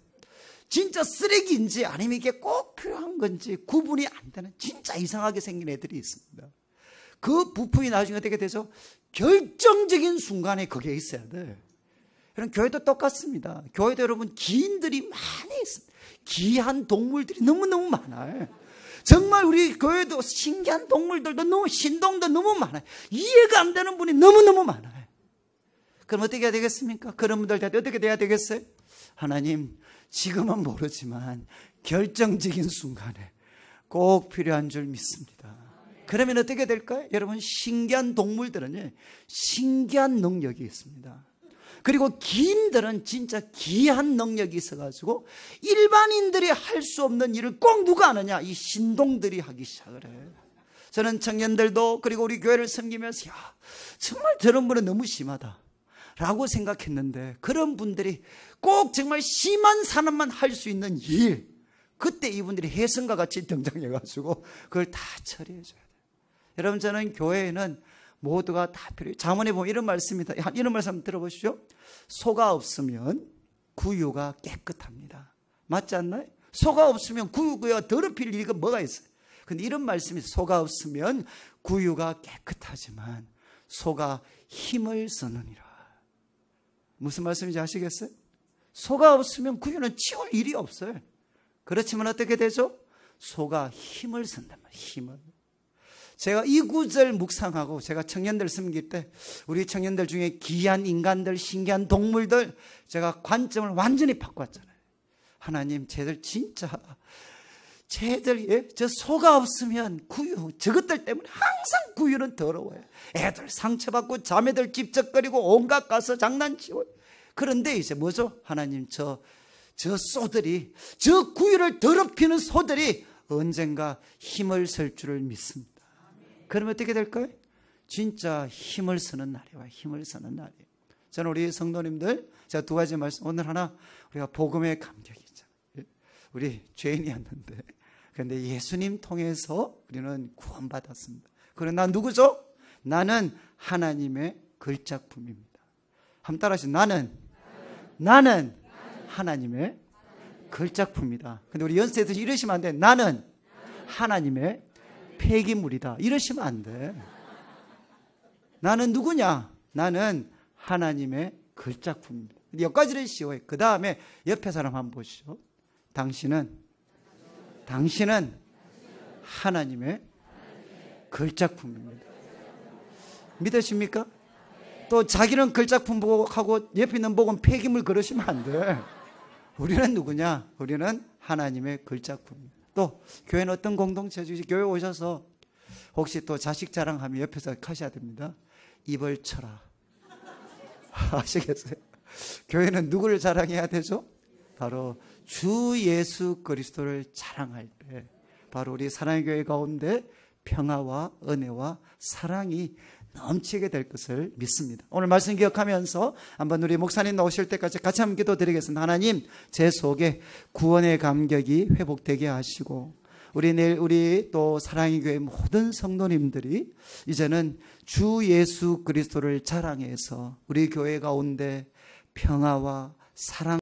진짜 쓰레기인지 아니면 이게 꼭 필요한 건지 구분이 안 되는 진짜 이상하게 생긴 애들이 있습니다. 그 부품이 나중에 어떻게 되죠? 결정적인 순간에 그게 있어야 돼. 여러분 교회도 똑같습니다. 교회도 여러분 기인들이 많이 있습니다. 귀한 동물들이 너무너무 많아요. 정말 우리 교회도 신기한 동물들도 너무 신동도 너무 많아요. 이해가 안 되는 분이 너무너무 많아요. 그럼 어떻게 해야 되겠습니까? 그런 분들 어떻게 돼야 되겠어요? 하나님 지금은 모르지만 결정적인 순간에 꼭 필요한 줄 믿습니다. 그러면 어떻게 될까요? 여러분 신기한 동물들은 신기한 능력이 있습니다. 그리고 기인들은 진짜 귀한 능력이 있어가지고 일반인들이 할 수 없는 일을 꼭 누가 하느냐? 이 신동들이 하기 시작을 해요. 저는 청년들도 그리고 우리 교회를 섬기면서 야 정말 저런 분은 너무 심하다 라고 생각했는데 그런 분들이 꼭 정말 심한 사람만 할 수 있는 일 그때 이분들이 혜성과 같이 등장해가지고 그걸 다 처리해줘야 돼요. 여러분 저는 교회에는 모두가 다 필요해요. 잠언에 보면 이런 말씀입니다. 이런 말씀 한번 들어보시죠. 소가 없으면 구유가 깨끗합니다. 맞지 않나요? 소가 없으면 구유가 더럽힐 일이 뭐가 있어요? 근데 이런 말씀이 소가 없으면 구유가 깨끗하지만 소가 힘을 쓰느니라. 무슨 말씀인지 아시겠어요? 소가 없으면 구유는 치울 일이 없어요. 그렇지만 어떻게 되죠? 소가 힘을 쓴단 말이에요. 힘을. 제가 이 구절 묵상하고 제가 청년들 섬길 때 우리 청년들 중에 귀한 인간들, 신기한 동물들 제가 관점을 완전히 바꿨잖아요. 하나님, 쟤들 진짜 쟤들 저 소가 없으면 구유 저것들 때문에 항상 구유는 더러워요. 애들 상처받고 자매들 찝쩍거리고 온갖 가서 장난치고. 그런데 이제 뭐죠? 하나님 저 소들이 저 구유를 더럽히는 소들이 언젠가 힘을 쓸 줄을 믿습니다. 그러면 어떻게 될까요? 진짜 힘을 쓰는 날이와 힘을 쓰는 날이에요. 저는 우리 성도님들 제가 두 가지 말씀. 오늘 하나 우리가 복음의 감격이 있잖아요. 우리 죄인이었는데 그런데 예수님 통해서 우리는 구원받았습니다. 그러나 누구죠? 나는 하나님의 걸작품입니다. 한번 따라하시죠. 나는 하나님의 걸작품이다. 근데 우리 연세들 이러시면 안 돼. 나는 하나님의 폐기물이다. 이러시면 안 돼. 나는 누구냐? 나는 하나님의 걸작품입니다. 여기까지는 쉬워요. 그 다음에 옆에 사람 한번 보시죠. 당신은 하나님의 걸작품입니다. 믿으십니까? 또 자기는 걸작품 보고 하고 옆에 있는 복은 폐기물 그러시면 안 돼. 우리는 누구냐? 우리는 하나님의 걸작품입니다. 또 교회는 어떤 공동체지? 교회 오셔서 혹시 또 자식 자랑하면 옆에서 하셔야 됩니다. 입을 쳐라. 아시겠어요? 교회는 누구를 자랑해야 되죠? 바로 주 예수 그리스도를 자랑할 때 바로 우리 사랑의 교회 가운데 평화와 은혜와 사랑이 넘치게 될 것을 믿습니다. 오늘 말씀 기억하면서 한번 우리 목사님 나오실 때까지 같이 한번 기도드리겠습니다. 하나님, 제 속에 구원의 감격이 회복되게 하시고 우리 또 사랑의 교회 모든 성도님들이 이제는 주 예수 그리스도를 자랑해서 우리 교회 가운데 평화와 사랑